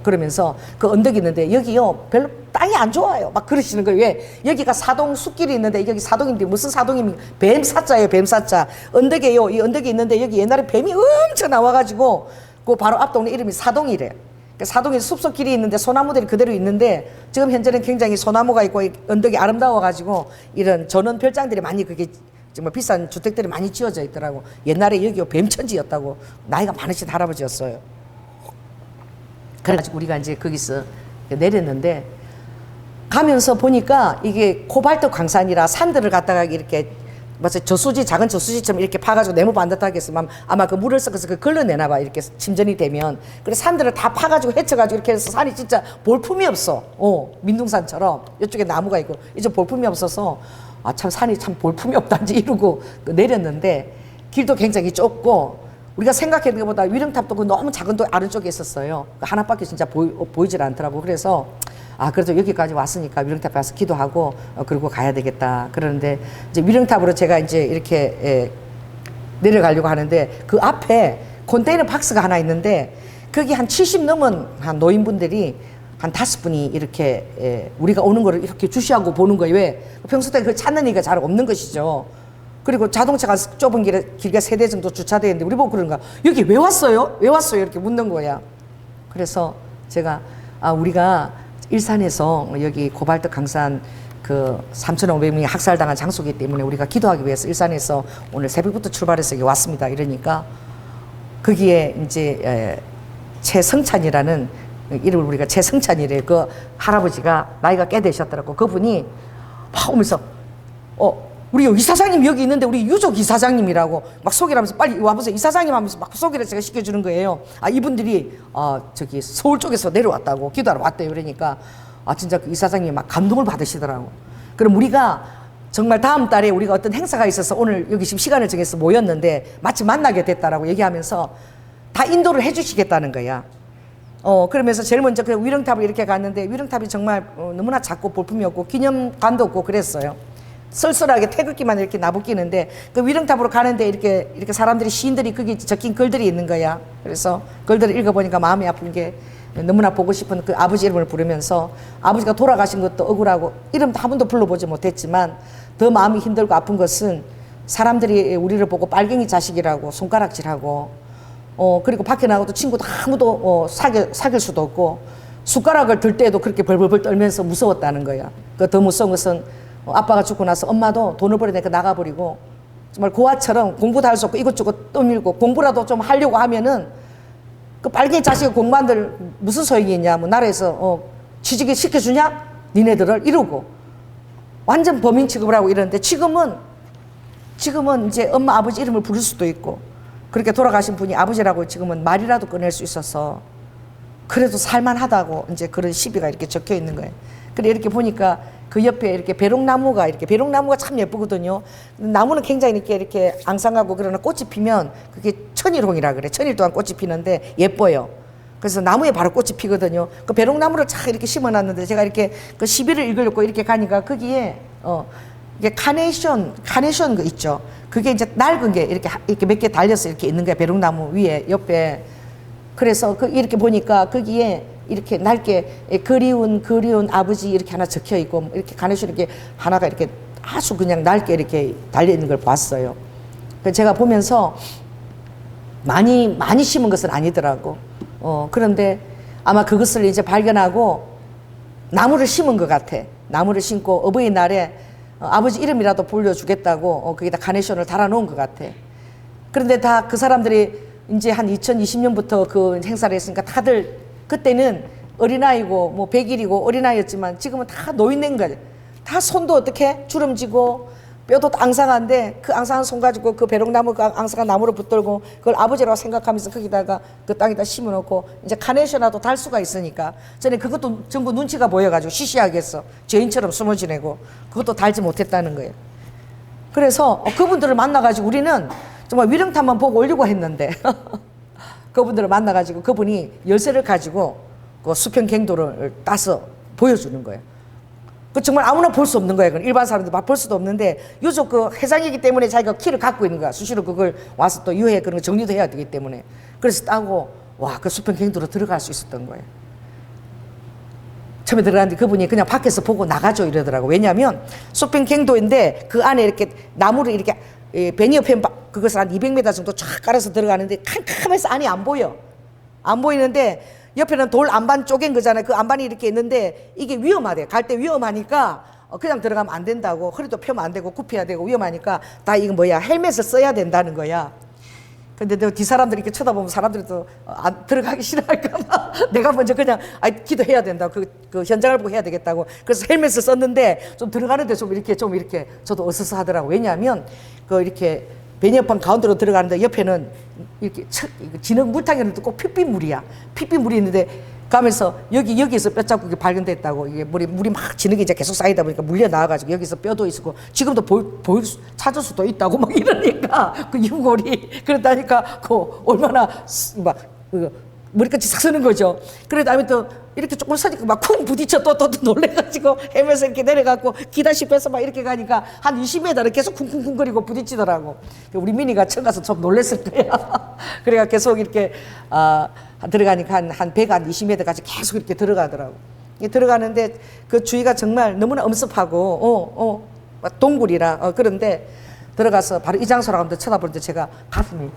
그러면서 그 언덕이 있는데 여기요 별로 땅이 안 좋아요 막 그러시는 거예요. 왜? 여기가 사동 숲길이 있는데 여기 사동인데 무슨 사동이면 뱀사자예요. 뱀사자 언덕에요. 이 언덕이 있는데 여기 옛날에 뱀이 엄청 나와가지고 그 바로 앞 동네 이름이 사동이래. 사동에 숲속길이 있는데 소나무들이 그대로 있는데 지금 현재는 굉장히 소나무가 있고 언덕이 아름다워가지고 이런 전원 별장들이 많이 그게 정말 비싼 주택들이 많이 지어져 있더라고. 옛날에 여기가 뱀천지였다고. 나이가 많으신 할아버지였어요. 그래가지고 우리가 이제 거기서 내렸는데 가면서 보니까 이게 코발트 광산이라 산들을 갖다가 이렇게 맞아 저수지 작은 저수지처럼 이렇게 파가지고 네모 반듯하게 했으면 아마 그 물을 섞어서 그 걸러내나 봐. 이렇게 침전이 되면 그래 산들을 다 파가지고 헤쳐가지고 이렇게 해서 산이 진짜 볼품이 없어. 민둥산처럼 이쪽에 나무가 있고 이제 볼품이 없어서 참 산이 참 볼품이 없단지 이러고 내렸는데 길도 굉장히 좁고 우리가 생각했던 것보다 위령탑도 그 너무 작은 도 아래쪽에 있었어요. 하나밖에 진짜 보이질 않더라고. 그래서 그래도 여기까지 왔으니까 위령탑에 와서 기도하고 그러고 가야 되겠다. 그러는데 이제 위령탑으로 제가 이제 이렇게 내려가려고 하는데 그 앞에 컨테이너 박스가 하나 있는데 거기 한 70 넘은 한 노인분들이 한 5분이 이렇게 우리가 오는 거를 이렇게 주시하고 보는 거예요. 왜? 평소 때 그 찾는 이가 잘 없는 것이죠. 그리고 자동차가 좁은 길게 3대 정도 주차되어 있는데 우리 보고 그런가 여기 왜 왔어요? 왜 왔어요? 이렇게 묻는 거야. 그래서 제가 우리가 일산에서 여기 코발트 강산 그 3,500명이 학살당한 장소이기 때문에 우리가 기도하기 위해서 일산에서 오늘 새벽부터 출발해서 여기 왔습니다. 이러니까 거기에 이제 최성찬이라는 이름을 우리가 최성찬이래. 그 할아버지가 나이가 꽤 되셨더라고. 그분이 막 오면서 우리 이사장님 여기 있는데 우리 유족 이사장님이라고 막 소개를 하면서 빨리 와보세요. 이사장님 하면서 막 소개를 제가 시켜주는 거예요. 이분들이 저기 서울 쪽에서 내려왔다고 기도하러 왔대요. 그러니까 진짜 그 이사장님이 막 감동을 받으시더라고. 그럼 우리가 정말 다음 달에 우리가 어떤 행사가 있어서 오늘 여기 지금 시간을 정해서 모였는데 마침 만나게 됐다라고 얘기하면서 다 인도를 해주시겠다는 거야. 그러면서 제일 먼저 그 위령탑을 이렇게 갔는데 위령탑이 정말 너무나 작고 볼품이 없고 기념관도 없고 그랬어요. 쓸쓸하게 태극기만 이렇게 나부끼는데 그 위령탑으로 가는데 이렇게 사람들이 시인들이 거기 적힌 글들이 있는 거야. 그래서 글들을 읽어보니까 마음이 아픈 게 너무나 보고 싶은 그 아버지 이름을 부르면서 아버지가 돌아가신 것도 억울하고 이름 한 번도 불러보지 못했지만 더 마음이 힘들고 아픈 것은 사람들이 우리를 보고 빨갱이 자식이라고 손가락질하고 그리고 밖에 나가도 친구도 아무도 사귈 수도 없고 숟가락을 들 때도 그렇게 벌벌벌 떨면서 무서웠다는 거야. 그 더 무서운 것은 아빠가 죽고 나서 엄마도 돈을 벌어내니까 나가버리고 정말 고아처럼 공부도 할 수 없고 이것저것 떠밀고 공부라도 좀 하려고 하면은 그 빨갱이 자식이 공부한들 무슨 소용이 있냐, 뭐 나라에서 취직을 시켜주냐 니네들을 이러고 완전 범인 취급을 하고 이러는데 지금은 이제 엄마 아버지 이름을 부를 수도 있고 그렇게 돌아가신 분이 아버지라고 지금은 말이라도 꺼낼 수 있어서 그래도 살만하다고 이제 그런 시비가 이렇게 적혀 있는 거예요. 그래 이렇게 보니까 그 옆에 이렇게 배롱나무가 참 예쁘거든요. 나무는 굉장히 이렇게 앙상하고 그러나 꽃이 피면 그게 천일홍이라 그래. 천일 동안 꽃이 피는데 예뻐요. 그래서 나무에 바로 꽃이 피거든요. 그 배롱나무를 쫙 이렇게 심어놨는데 제가 이렇게 그 시비를 읽으려고 이렇게 가니까 거기에 이게 카네이션 거 있죠. 그게 이제 낡은 게 이렇게 몇 개 달려서 이렇게 있는 거야. 배롱나무 위에 옆에. 그래서 이렇게 보니까 거기에 이렇게 낡게 그리운 아버지 이렇게 하나 적혀 있고 이렇게 카네이션 이렇게 하나가 이렇게 아주 그냥 낡게 이렇게 달려 있는 걸 봤어요. 그래서 제가 보면서 많이 심은 것은 아니더라고. 그런데 아마 그것을 이제 발견하고 나무를 심은 것 같아. 나무를 심고 어버이날에 아버지 이름이라도 불려주겠다고 거기다 카네이션을 달아놓은 것 같아. 그런데 다 그 사람들이 이제 한 2020년부터 그 행사를 했으니까 다들 그때는 어린아이고 뭐 100일이고 어린아이였지만 지금은 다 노인된 거지. 다 손도 어떻게 주름지고 뼈도 앙상한데 그 앙상한 손 가지고 그 배롱나무 그 앙상한 나무를 붙들고 그걸 아버지라고 생각하면서 거기다가 그 땅에다 심어놓고 이제 카네이션이라도 달 수가 있으니까 전에 그것도 전부 눈치가 보여가지고 시시하게 했어. 죄인처럼 숨어 지내고 그것도 달지 못했다는 거예요. 그래서 그분들을 만나가지고 우리는 정말 위령탄만 보고 올리고 했는데 그분들을 만나가지고 그분이 열쇠를 가지고 그 수평갱도를 따서 보여주는 거예요. 그 정말 아무나 볼 수 없는 거예요. 일반 사람들 막 볼 수도 없는데 유족 그 회장이기 때문에 자기가 키를 갖고 있는 거야. 수시로 그걸 와서 또 유해 그런 거 정리도 해야 되기 때문에. 그래서 따고 와 그 수평갱도로 들어갈 수 있었던 거예요. 처음에 들어갔는데 그분이 그냥 밖에서 보고 나가죠 이러더라고. 왜냐하면 수평갱도인데 그 안에 이렇게 나무를 이렇게 베니어펜 그것을 한 200m 정도 쫙 깔아서 들어가는데 캄캄해서 안이 안 보여. 안 보이는데 옆에는 돌 안반 쪼갠 거잖아요. 그 안반이 이렇게 있는데 이게 위험하대. 갈 때 위험하니까 그냥 들어가면 안 된다고. 허리도 펴면 안 되고 굽혀야 되고 위험하니까 다 이거 뭐야 헬멧을 써야 된다는 거야. 근데 내 뒷사람들이 이렇게 쳐다보면 사람들이 또 안 들어가기 싫어할까봐 내가 먼저 그냥 기도해야 된다고 그 현장을 보고 해야 되겠다고 그래서 헬멧을 썼는데 좀 들어가는데 좀 이렇게 저도 어서서 하더라고. 왜냐하면 그 이렇게 베니어판 가운데로 들어가는데 옆에는 이렇게 진흙 물탕에는 꼭 핏빛물이야. 핏빛물이 있는데 가면서 여기서 뼈자국이 발견됐다고. 이게 물이 막 진흙이 이제 계속 쌓이다 보니까 물려 나와가지고 여기서 뼈도 있고 지금도 찾을 수도 있다고 막 이러니까 그 유골이 그러다니까 그 얼마나 막 머리끝이 싹 서는 거죠. 그래 다음에 또 이렇게 조금 서니까 막 쿵 부딪혀 또 놀래가지고 헤매서 이렇게 내려가고 기다시 빼서 막 이렇게 가니까 한 20m를 계속 쿵쿵쿵거리고 부딪히더라고. 우리 민이가 처음 가서 좀 놀랬을 거야. 그래가 계속 이렇게 들어가니까 한 100, 한 20m까지 계속 이렇게 들어가더라고. 들어가는데 그 주위가 정말 너무나 엄습하고 동굴이라 그런데 들어가서 바로 이 장소라고 하면 쳐다보는데 제가 가슴이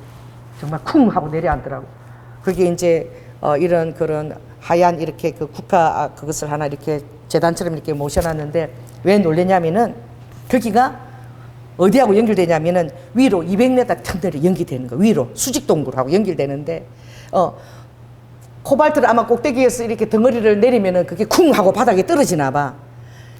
정말 쿵 하고 내려앉더라고. 그게 이제 이런 그런 하얀 이렇게 그 국화 그것을 하나 이렇게 재단처럼 이렇게 모셔놨는데 왜 놀랬냐면은 거기가 어디하고 연결되냐면은 위로 200m 터널이 연결되는 거. 위로 수직동굴하고 연결되는데 코발트를 아마 꼭대기에서 이렇게 덩어리를 내리면은 그게 쿵 하고 바닥에 떨어지나 봐.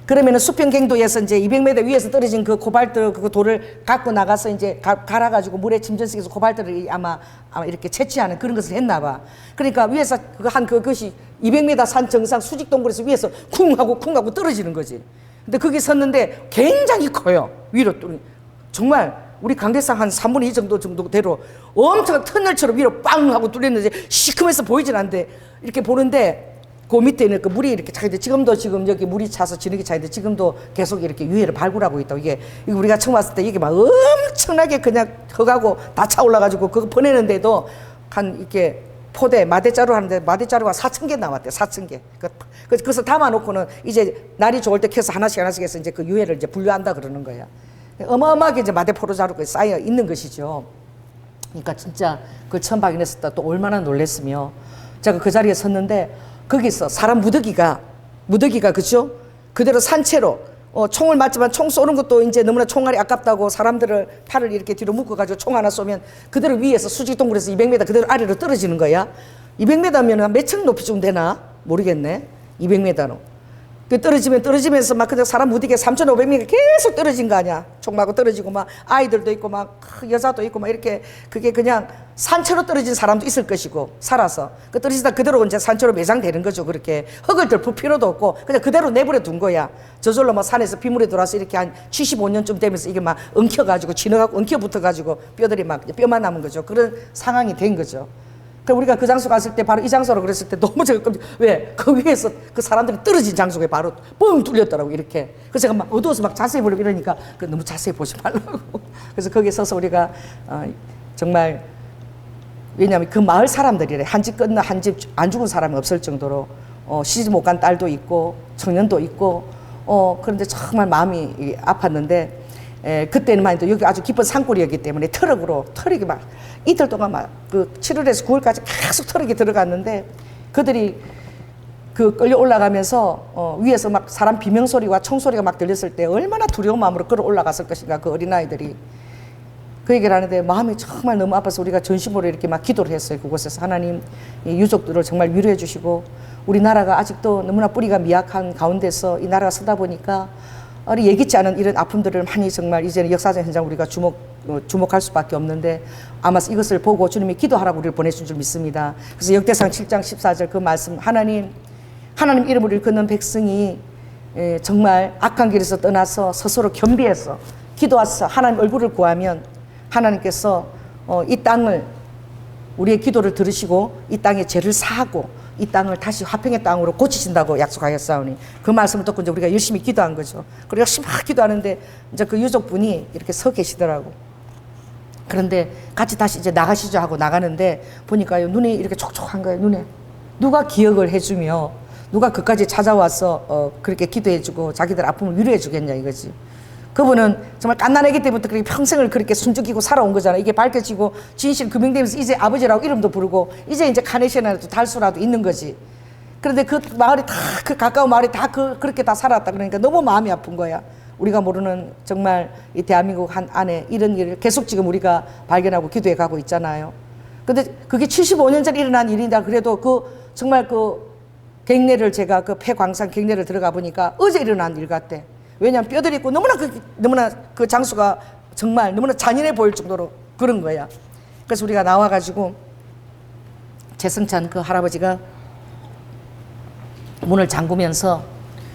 그러면은 수평갱도에서 이제 200m 위에서 떨어진 그 코발트 그 돌을 갖고 나가서 이제 갈아가지고 물에 침전시켜서 코발트를 아마 이렇게 채취하는 그런 것을 했나 봐. 그러니까 위에서 그것이 200m 산 정상 수직동굴에서 위에서 쿵 하고 떨어지는 거지. 근데 거기 섰는데 굉장히 커요. 위로 정말 우리 강대상 한 3분의 2 정도대로 엄청 터널처럼 위로 빵 하고 뚫렸는데 시커면서 보이진 않는데 이렇게 보는데 그 밑에는 그 물이 이렇게 차는데 지금 여기 물이 차서 진흙이 차는데 지금도 계속 이렇게 유해를 발굴하고 있다고. 이게 우리가 처음 왔을 때 이게 막 엄청나게 그냥 흙하고 다 차 올라가지고 그거 보내는데도 한 이렇게 포대 마대자루 하는데 마대자루가 4,000개 나왔대. 4,000개. 그래서 담아놓고는 이제 날이 좋을 때 켜서 하나씩 해서 이제 그 유해를 이제 분류한다 그러는 거야. 어마어마하게 이제 마대포로 자루가 쌓여 있는 것이죠. 그러니까 진짜 그걸 처음 발견했을 때 또 얼마나 놀랬으며 제가 그 자리에 섰는데 거기서 사람 무더기가 그죠? 그대로 산채로 총을 맞지만 총 쏘는 것도 이제 너무나 총알이 아깝다고 사람들을 팔을 이렇게 뒤로 묶어가지고 총 하나 쏘면 그대로 위에서 수직동굴에서 200m 그대로 아래로 떨어지는 거야. 200m면 몇 층 높이 좀 되나? 모르겠네. 200m로. 그 떨어지면서 막 그냥 사람 무디게 3,500m 계속 떨어진 거 아니야. 총 맞고 떨어지고 막 아이들도 있고 막 여자도 있고 막 이렇게 그게 그냥 산채로 떨어진 사람도 있을 것이고 살아서 그 떨어지다 그대로 이제 산채로 매장되는 거죠. 그렇게 흙을 덮을 필요도 없고 그냥 그대로 내버려 둔 거야. 저절로 막 산에서 빗물이 들어와서 이렇게 한 75년쯤 되면서 이게 막 엉켜가지고 진흙하고 엉켜붙어가지고 뼈들이 막 뼈만 남은 거죠. 그런 상황이 된 거죠. 그럼 우리가 그 장소 갔을 때 바로 이 장소로 그랬을 때 너무 제가 왜? 그 위에서 그 사람들이 떨어진 장소에 바로 뻥 뚫렸더라고 이렇게. 그래서 제가 막 어두워서 막 자세히 보려고 이러니까 너무 자세히 보지 말라고. 그래서 거기에 서서 우리가 정말 왜냐하면 그 마을 사람들이래. 한 집 끝나 한 집 안 죽은 사람이 없을 정도로 시집 못 간 딸도 있고 청년도 있고 그런데 정말 마음이 아팠는데 그때는 해도 여기 아주 깊은 산골이었기 때문에 트럭이 막 이틀 동안 막 그 7월에서 9월까지 계속 트럭이 들어갔는데 그들이 그 끌려 올라가면서 위에서 막 사람 비명소리와 총소리가 막 들렸을 때 얼마나 두려운 마음으로 끌어 올라갔을 것인가, 그 어린아이들이. 그 얘기를 하는데 마음이 정말 너무 아파서 우리가 전심으로 이렇게 막 기도를 했어요. 그곳에서 하나님 이 유족들을 정말 위로해 주시고, 우리나라가 아직도 너무나 뿌리가 미약한 가운데서 이 나라가 서다 보니까 우리 예기치 않은 이런 아픔들을 많이 정말 이제는 역사적 현장 우리가 주목할 수밖에 없는데, 아마 이것을 보고 주님이 기도하라고 우리를 보내신 줄 믿습니다. 그래서 역대상 7장 14절 그 말씀, 하나님 이름을 일컫는 백성이 정말 악한 길에서 떠나서 스스로 겸비해서 기도하서 하나님 얼굴을 구하면 하나님께서 이 땅을, 우리의 기도를 들으시고 이 땅의 죄를 사하고 이 땅을 다시 화평의 땅으로 고치신다고 약속하셨사오니, 그 말씀을 듣고 이제 우리가 열심히 기도한 거죠. 그리고 열심히 막 기도하는데 이제 그 유족분이 이렇게 서 계시더라고. 그런데 같이 다시 이제 나가시죠 하고 나가는데 보니까요, 눈이 이렇게 촉촉한 거예요. 눈에 누가 기억을 해주며 누가 그까지 찾아와서 그렇게 기도해주고 자기들 아픔을 위로해주겠냐 이거지. 그분은 정말 갓난아기 때부터 그렇게 평생을 그렇게 숨죽이고 살아온 거잖아. 이게 밝혀지고 진실 규명되면서 이제 아버지라고 이름도 부르고 이제 카네이션이라도 달수라도 있는 거지. 그런데 그 마을이 다, 그 가까운 마을이 다 그렇게 다 살았다. 그러니까 너무 마음이 아픈 거야. 우리가 모르는 정말 이 대한민국 안에 이런 일을 계속 지금 우리가 발견하고 기도해 가고 있잖아요. 근데 그게 75년 전에 일어난 일이다. 그래도 정말 갱내를 제가 폐광산 갱내를 들어가 보니까 어제 일어난 일 같대. 왜냐하면 뼈들이 있고 너무나 그 장수가 정말 너무나 잔인해 보일 정도로 그런 거야. 그래서 우리가 나와가지고 최승찬 그 할아버지가 문을 잠그면서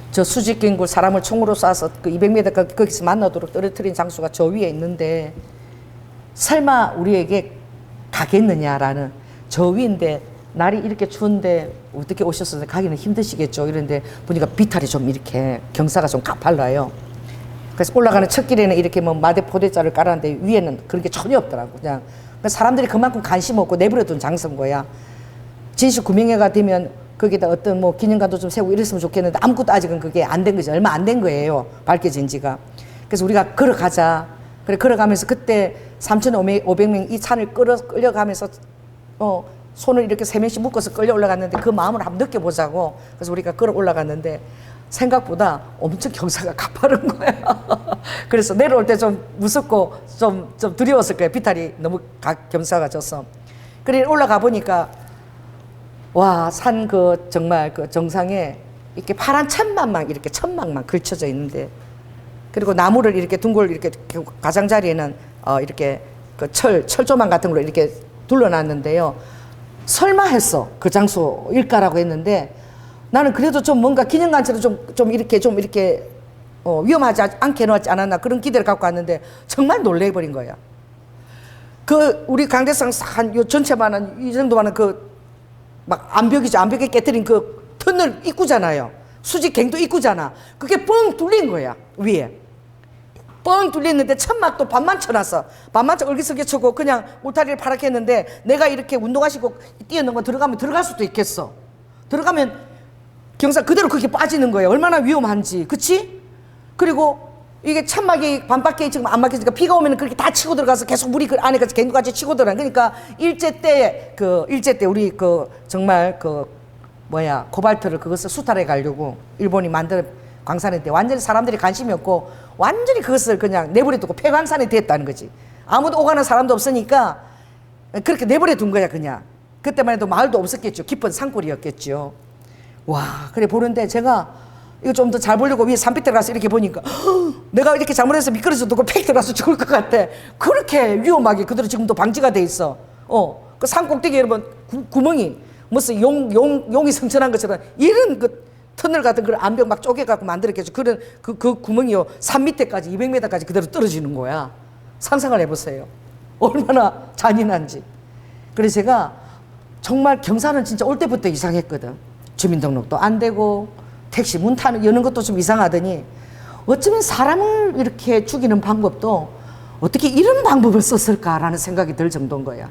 저 수직갱굴 사람을 총으로 쏴서 그 200m까지 거기서 만나도록 떨어뜨린 장수가 저 위에 있는데 설마 우리에게 가겠느냐라는, 저 위인데 날이 이렇게 추운데 어떻게 오셨어요? 가기는 힘드시겠죠. 이런데 보니까 비탈이 좀 이렇게 경사가 좀 가팔라요. 그래서 올라가는 첫 길에는 이렇게 뭐 마대 포대자를 깔았는데 위에는 그런 게 전혀 없더라고. 그냥 사람들이 그만큼 관심 없고 내버려둔 장소인 거야. 진실 구명회가 되면 거기다 어떤 뭐 기념관도 좀 세우고 이랬으면 좋겠는데 아무것도 아직은 그게 안 된 거죠. 얼마 안 된 거예요. 밝혀진 지가. 그래서 우리가 걸어가자. 그래 걸어가면서 그때 3,500명 이 산을 끌려가면서 손을 이렇게 3명씩 묶어서 끌려 올라갔는데 그 마음을 한번 느껴보자고. 그래서 우리가 걸어 올라갔는데 생각보다 엄청 경사가 가파른 거야. 그래서 내려올 때 좀 무섭고 좀 두려웠을 거예요. 비탈이 너무 경사가 져서. 그래 올라가 보니까 와, 산 정말 정상에 이렇게 파란 천막만 이렇게 천막만 걸쳐져 있는데, 그리고 나무를 이렇게 둥글 이렇게 가장자리에는 이렇게 철조망 같은 걸로 이렇게 둘러놨는데요. 설마 했어. 그 장소일까라고 했는데 나는 그래도 좀 뭔가 기념관처럼 좀 이렇게 위험하지 않게 해놓지 않았나 그런 기대를 갖고 왔는데 정말 놀래버린 거야. 우리 강대상 요 전체만한 이 정도만한 막 암벽이죠. 암벽에 깨뜨린 터널 입구잖아요. 수직갱도 입구잖아. 그게 뻥 뚫린 거야. 위에 뻥 뚫렸는데 천막도 반만 쳐놨어. 반만 쳐 얼기설기 쳐고 그냥 울타리를 파랗게 했는데 내가 이렇게 운동하시고 뛰어넘어 들어가면 들어갈 수도 있겠어. 들어가면 경사 그대로 그렇게 빠지는 거예요. 얼마나 위험한지. 그치? 그리고 이게 천막이 반밖에 지금 안 막혀지니까 비가 오면 그렇게 다 치고 들어가서 계속 물이 그 안에 갱도같이 치고 들어가. 그러니까 일제 때 우리 정말 코발트를 그것을 수탈해 가려고 일본이 만든 광산인데 완전히 사람들이 관심이 없고 완전히 그것을 그냥 내버려 두고 폐광산이 됐다는 거지. 아무도 오가는 사람도 없으니까 그렇게 내버려 둔 거야 그냥. 그때만 해도 마을도 없었겠죠. 깊은 산골이었겠죠. 와, 그래 보는데 제가 이거 좀 더 잘 보려고 위에 산빛 들어가서 이렇게 보니까 내가 이렇게 잘못해서 미끄러져도 팩 들어가서 죽을 것 같아. 그렇게 위험하게 그대로 지금도 방지가 돼 있어. 그 산 꼭대기에 여러분 구멍이 무슨 용이 성천한 것처럼 이런 터널 같은 그런 암벽 막 쪼개갖고 만들었겠죠. 그런 그 구멍이요 산 밑에까지 200m까지 그대로 떨어지는 거야. 상상을 해보세요. 얼마나 잔인한지. 그래서 제가 정말 경사는 진짜 올 때부터 이상했거든. 주민등록도 안 되고 택시 문 여는 것도 좀 이상하더니 어쩌면 사람을 이렇게 죽이는 방법도 어떻게 이런 방법을 썼을까라는 생각이 들 정도인 거야.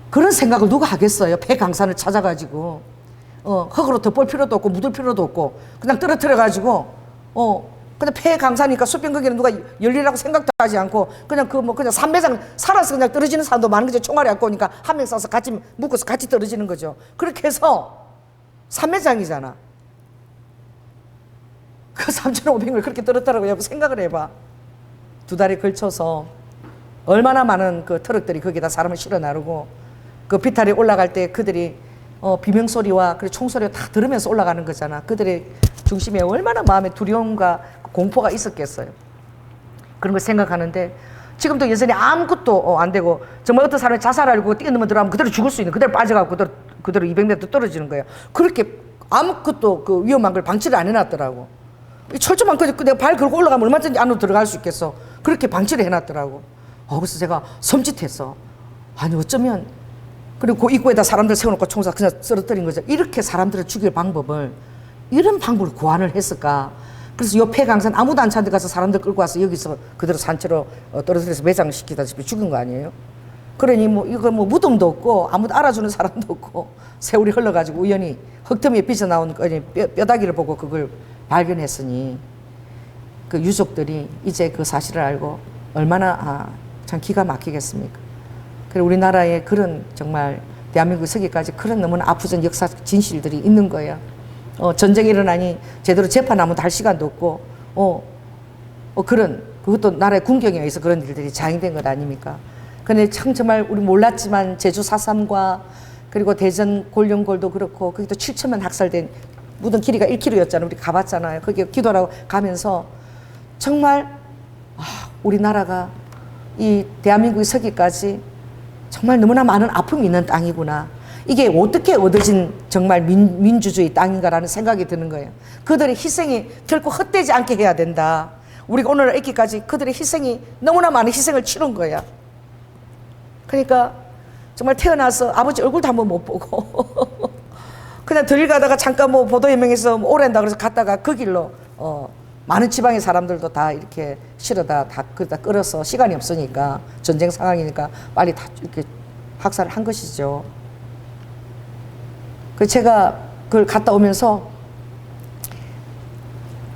그런 생각을 누가 하겠어요? 폐강산을 찾아가지고 흙으로 덮을 필요도 없고 묻을 필요도 없고 그냥 떨어뜨려가지고 그냥 폐강산이니까 수평거기는 누가 열리라고 생각도 하지 않고 그냥 그냥 삼배상 살아서 그냥 떨어지는 사람도 많은 거죠. 총알이 갖고 오니까 한 명 쏴서 같이 묶어서 같이 떨어지는 거죠. 그렇게 해서 삼매장이잖아. 그 3,500을 그렇게 떨었다라고 여러분 생각을 해봐. 2달에 걸쳐서 얼마나 많은 그 트럭들이 거기다 사람을 실어 나르고 그 비탈이 올라갈 때 그들이 비명소리와 그리고 총소리를 다 들으면서 올라가는 거잖아. 그들의 중심에 얼마나 마음에 두려움과 공포가 있었겠어요. 그런 걸 생각하는데 지금도 여전히 아무것도 안 되고 정말 어떤 사람이 자살하려고 뛰어넘어 들어가면 그대로 죽을 수 있는 그대로 빠져가고 그대로 200m 떨어지는 거예요. 그렇게 아무것도 그 위험한 걸 방치를 안 해놨더라고. 철조망 내가 발 걸고 올라가면 얼마든지 안으로 들어갈 수 있겠어. 그렇게 방치를 해놨더라고. 그래서 제가 섬찟했어. 아니 어쩌면 그리고 그 입구에다 사람들 세워놓고 총사 그냥 쓰러뜨린 거죠. 이렇게 사람들을 죽일 방법을 이런 방법으로 고안을 했을까. 그래서 요 폐강산 아무도 안 찾는 데 가서 사람들 끌고 와서 여기서 그대로 산채로 떨어뜨려서 매장시키다시피 죽은 거 아니에요. 그러니 뭐 이거 뭐 무덤도 없고 아무도 알아주는 사람도 없고 세월이 흘러가지고 우연히 흙터미에 삐져나온 뼈다귀를 보고 그걸 발견했으니 그 유족들이 이제 그 사실을 알고 얼마나 참 기가 막히겠습니까. 그리고 우리나라에 그런 정말 대한민국에 서기까지 그런 너무나 아프전 역사 진실들이 있는 거예요. 전쟁이 일어나니 제대로 재판 아무도 할 시간도 없고 그것도 나라의 군경에 의해서 그런 일들이 자행된 것 아닙니까. 근데 정말 우리 몰랐지만 제주 4.3과 그리고 대전 골룡골도 그렇고 거기도 7천만 학살된 무덤 길이가 1km였잖아요. 우리 가봤잖아요. 거기 기도하러 가면서 정말 우리나라가 이 대한민국이 서기까지 정말 너무나 많은 아픔이 있는 땅이구나. 이게 어떻게 얻어진 정말 민주주의 땅인가라는 생각이 드는 거예요. 그들의 희생이 결코 헛되지 않게 해야 된다. 우리가 오늘 있기까지 그들의 희생이 너무나 많은 희생을 치른 거야. 그러니까 정말 태어나서 아버지 얼굴도 한번 못 보고 그냥 들 가다가 잠깐 뭐 보도연맹에서 오랜다 그래서 갔다가 그 길로 많은 지방의 사람들도 다 이렇게 실어다 다 끌어서 시간이 없으니까 전쟁 상황이니까 빨리 다 이렇게 학살을 한 것이죠. 그 제가 그걸 갔다 오면서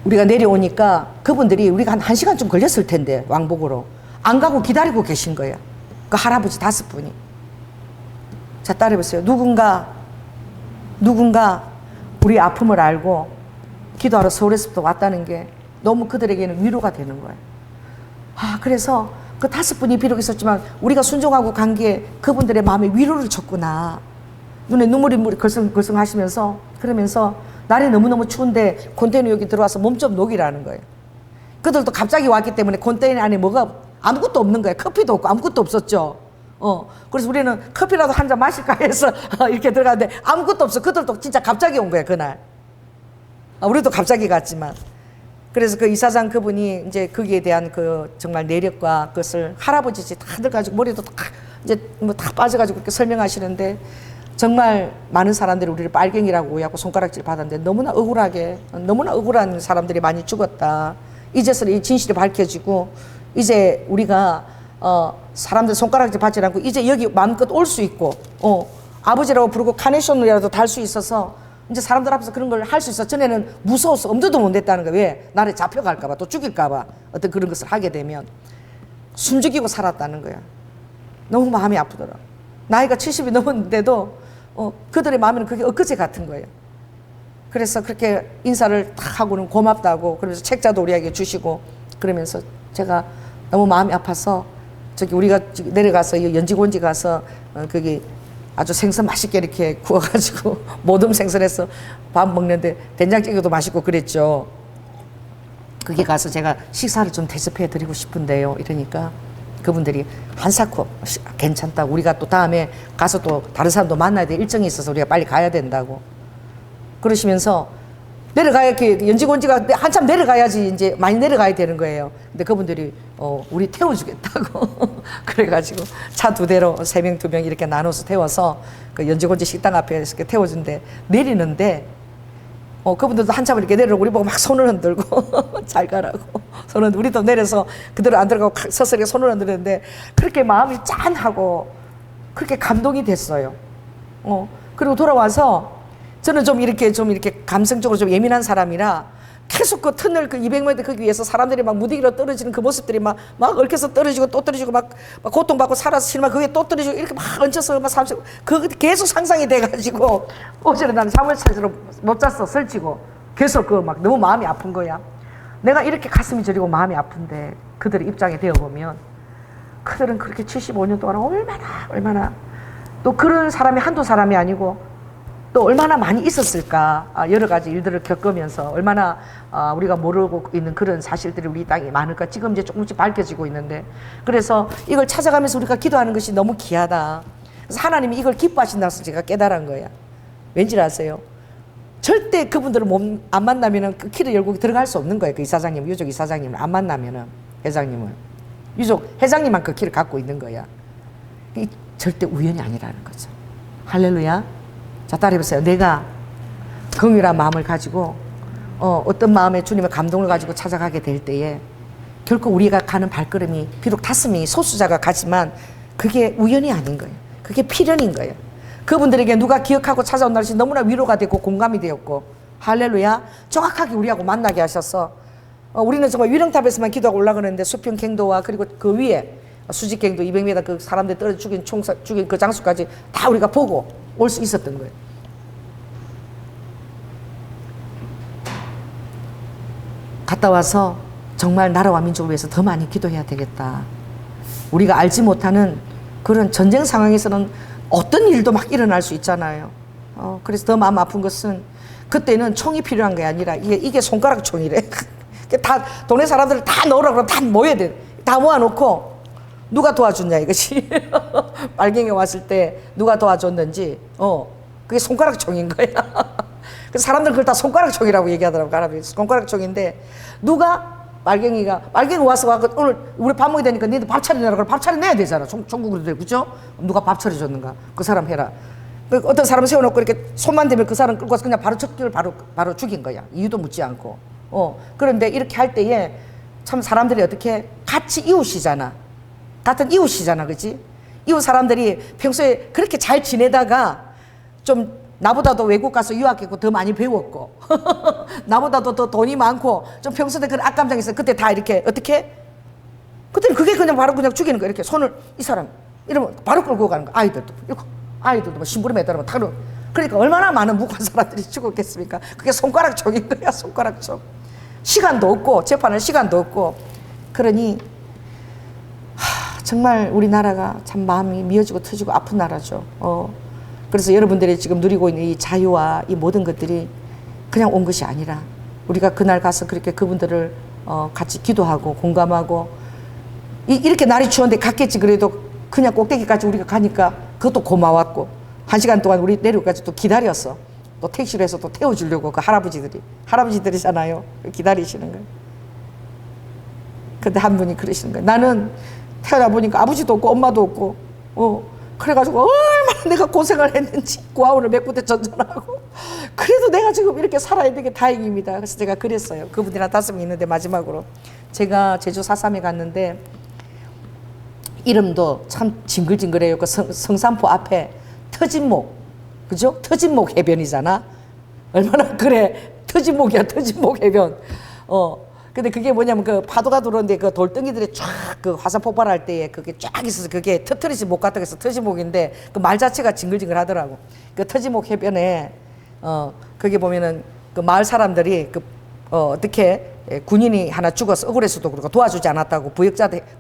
우리가 내려오니까 그분들이 우리가 한 1시간쯤 걸렸을 텐데 왕복으로 안 가고 기다리고 계신 거예요. 그 할아버지 5분이. 자, 따라해보세요. 누군가 우리 아픔을 알고 기도하러 서울에서부터 왔다는 게 너무 그들에게는 위로가 되는 거예요. 그래서 그 5분이 비록 있었지만 우리가 순종하고 간 게 그분들의 마음에 위로를 줬구나. 눈에 눈물이 걸썽걸썽 하시면서 그러면서 날이 너무너무 추운데 컨테이너 여기 들어와서 몸 좀 녹이라는 거예요. 그들도 갑자기 왔기 때문에 컨테이너 안에 뭐가 아무것도 없는 거예요. 커피도 없고 아무것도 없었죠. 그래서 우리는 커피라도 한 잔 마실까 해서 이렇게 들어갔는데 아무것도 없어. 그들도 진짜 갑자기 온 거예요, 그날. 우리도 갑자기 갔지만. 그래서 그 이사장 그분이 이제 거기에 대한 그 정말 내력과 그것을 할아버지지 다들 가지고 머리도 다 이제 뭐 다 빠져가지고 이렇게 설명하시는데 정말 많은 사람들이 우리를 빨갱이라고 오해하고 손가락질 받았는데 너무나 억울한 사람들이 많이 죽었다. 이제서야 이 진실이 밝혀지고 이제 우리가 사람들 손가락질 받지 않고 이제 여기 마음껏 올 수 있고 아버지라고 부르고 카네이션이라도 달 수 있어서 이제 사람들 앞에서 그런 걸 할 수 있어. 전에는 무서워서 엄두도 못 냈다는 거야. 왜? 나를 잡혀갈까 봐, 또 죽일까 봐 어떤 그런 것을 하게 되면 숨죽이고 살았다는 거야. 너무 마음이 아프더라. 나이가 70이 넘었는데도 그들의 마음에는 그게 엊그제 같은 거예요. 그래서 그렇게 인사를 딱 하고는 고맙다고 그러면서 책자도 우리에게 주시고 그러면서 제가 너무 마음이 아파서 저기 우리가 내려가서 연지곤지 가서 거기 아주 생선 맛있게 이렇게 구워가지고 모듬 생선해서 밥 먹는데 된장찌개도 맛있고 그랬죠. 거기 가서 제가 식사를 좀 대접해 드리고 싶은데요. 이러니까 그분들이 한사코 괜찮다. 우리가 또 다음에 가서 또 다른 사람도 만나야 돼. 일정이 있어서 우리가 빨리 가야 된다고. 그러시면서 내려가야 연지곤지가 한참 내려가야지 이제 많이 내려가야 되는 거예요. 근데 그분들이 우리 태워주겠다고 그래가지고 차 2대로 3명 2명 이렇게 나눠서 태워서 그 연지곤지 식당 앞에 이렇게 태워준데 내리는데 그분들도 한참 이렇게 내려오고 우리 보고 막 손을 흔들고 잘 가라고 손을 우리도 내려서 그대로 안 들어가고 서서히 손을 흔들었는데 그렇게 마음이 짠하고 그렇게 감동이 됐어요. 그리고 돌아와서 저는 좀 이렇게 감성적으로 좀 예민한 사람이라 계속 그 터널 그 200m 거기 위에서 사람들이 막 무더기로 떨어지는 그 모습들이 막 얽혀서 떨어지고 또 떨어지고 막 고통받고 살아서 실마 그게 또 떨어지고 이렇게 막 얹혀서 막 그 계속 상상이 돼가지고 어제는 나는 잠을 찾으러 못 잤어. 설치고 계속 그 막 너무 마음이 아픈 거야. 내가 이렇게 가슴이 저리고 마음이 아픈데 그들의 입장에 되어보면 그들은 그렇게 75년 동안 얼마나 또 그런 사람이 한두 사람이 아니고 또 얼마나 많이 있었을까. 여러 가지 일들을 겪으면서 얼마나 우리가 모르고 있는 그런 사실들이 우리 땅에 많을까. 지금 이제 조금씩 밝혀지고 있는데, 그래서 이걸 찾아가면서 우리가 기도하는 것이 너무 귀하다. 그래서 하나님이 이걸 기뻐하신다고 제가 깨달은 거야. 왠지 아세요? 절대 그분들을 안 만나면은 그 키를 열고 들어갈 수 없는 거예요. 그 이사장님, 유족 이사장님을 안 만나면은, 회장님을. 유족 회장님만 그 키를 갖고 있는 거야. 이 절대 우연이 아니라는 거죠. 할렐루야. 자, 따라해보세요. 내가 긍휼한 마음을 가지고 어떤 마음에 주님의 감동을 가지고 찾아가게 될 때에 결코 우리가 가는 발걸음이 비록 5명이 소수자가 가지만 그게 우연이 아닌 거예요. 그게 필연인 거예요. 그분들에게 누가 기억하고 찾아온다는 것이 너무나 위로가 되고 공감이 되었고, 할렐루야, 정확하게 우리하고 만나게 하셔서 우리는 정말 위령탑에서만 기도하고 올라가는데 수평갱도와 그리고 그 위에 수직갱도 200m 그 사람들 떨어져 죽인 그 장소까지 다 우리가 보고 올 수 있었던 거예요. 갔다 와서 정말 나라와 민족을 위해서 더 많이 기도해야 되겠다. 우리가 알지 못하는 그런 전쟁 상황에서는 어떤 일도 막 일어날 수 있잖아요. 그래서 더 마음 아픈 것은 그때는 총이 필요한 게 아니라 이게 손가락 총이래. 다 동네 사람들을 다 넣으라고 그러면 다 모여야 돼. 다 모아놓고 누가 도와줬냐 이것이. 빨갱이 왔을 때 누가 도와줬는지 그게 손가락 총인 거야. 그래서 사람들은 그걸 다 손가락 총이라고 얘기하더라고. 손가락 총인데 누가 빨갱이 와서 오늘 우리 밥 먹어야 되니까 니들 밥 차려내라고. 그럼 밥 차려내야 되잖아. 종국으로 돼, 그죠? 누가 밥 차려줬는가? 그 사람 해라. 어떤 사람 세워놓고 이렇게 손만 대면 그 사람 끌고 와서 그냥 바로 척기를 바로 죽인 거야. 이유도 묻지 않고. 그런데 이렇게 할 때에 참 사람들이 어떻게 같이 이웃이잖아. 같은 이웃이잖아, 그치? 이웃 사람들이 평소에 그렇게 잘 지내다가 좀 나보다도 외국 가서 유학했고 더 많이 배웠고 나보다도 더 돈이 많고 좀 평소에 그런 악감정이 있어. 그때 다 이렇게 어떻게? 그때는 그게 그냥 바로 그냥 죽이는 거야. 이렇게 손을 이 사람 이러면 바로 끌고 가는 거야. 아이들도 뭐 심부름에 따르면 타로. 그러니까 얼마나 많은 무관 사람들이 죽었겠습니까? 그게 손가락 총인 거야. 손가락 총. 시간도 없고 재판할 시간도 없고. 그러니 정말 우리나라가 참 마음이 미어지고 터지고 아픈 나라죠. 그래서 여러분들이 지금 누리고 있는 이 자유와 이 모든 것들이 그냥 온 것이 아니라 우리가 그날 가서 그렇게 그분들을 같이 기도하고 공감하고 이렇게 날이 추운데 갔겠지. 그래도 그냥 꼭대기까지 우리가 가니까 그것도 고마웠고 1시간 동안 우리 내려까지 또 기다렸어. 또 택시로 해서 또 태워주려고 그 할아버지들이잖아요. 기다리시는 거예요. 근데 한 분이 그러시는 거예요. 나는 태어나 보니까 아버지도 없고 엄마도 없고 그래가지고 얼마나 내가 고생을 했는지 고아원을 몇 군데 전전하고 그래도 내가 지금 이렇게 살아야 되는 게 다행입니다. 그래서 제가 그랬어요. 그분들이랑 5명 있는데 마지막으로 제가 제주 4.3에 갔는데 이름도 참 징글징글해요. 그 성산포 앞에 터진목, 그죠? 터진목 해변이잖아. 얼마나 그래. 터진목이야. 터진목 해변. 근데 그게 뭐냐면 그 파도가 들어오는데 그 돌덩이들이 쫙 그 화산 폭발할 때에 그게 쫙 있어서 그게 터트리지 못 갔다고 해서 터지목인데 그 말 자체가 징글징글 하더라고. 그 터지목 해변에 거기 보면은 그 마을 사람들이 어떻게 군인이 하나 죽어서 억울해서도 그렇고 도와주지 않았다고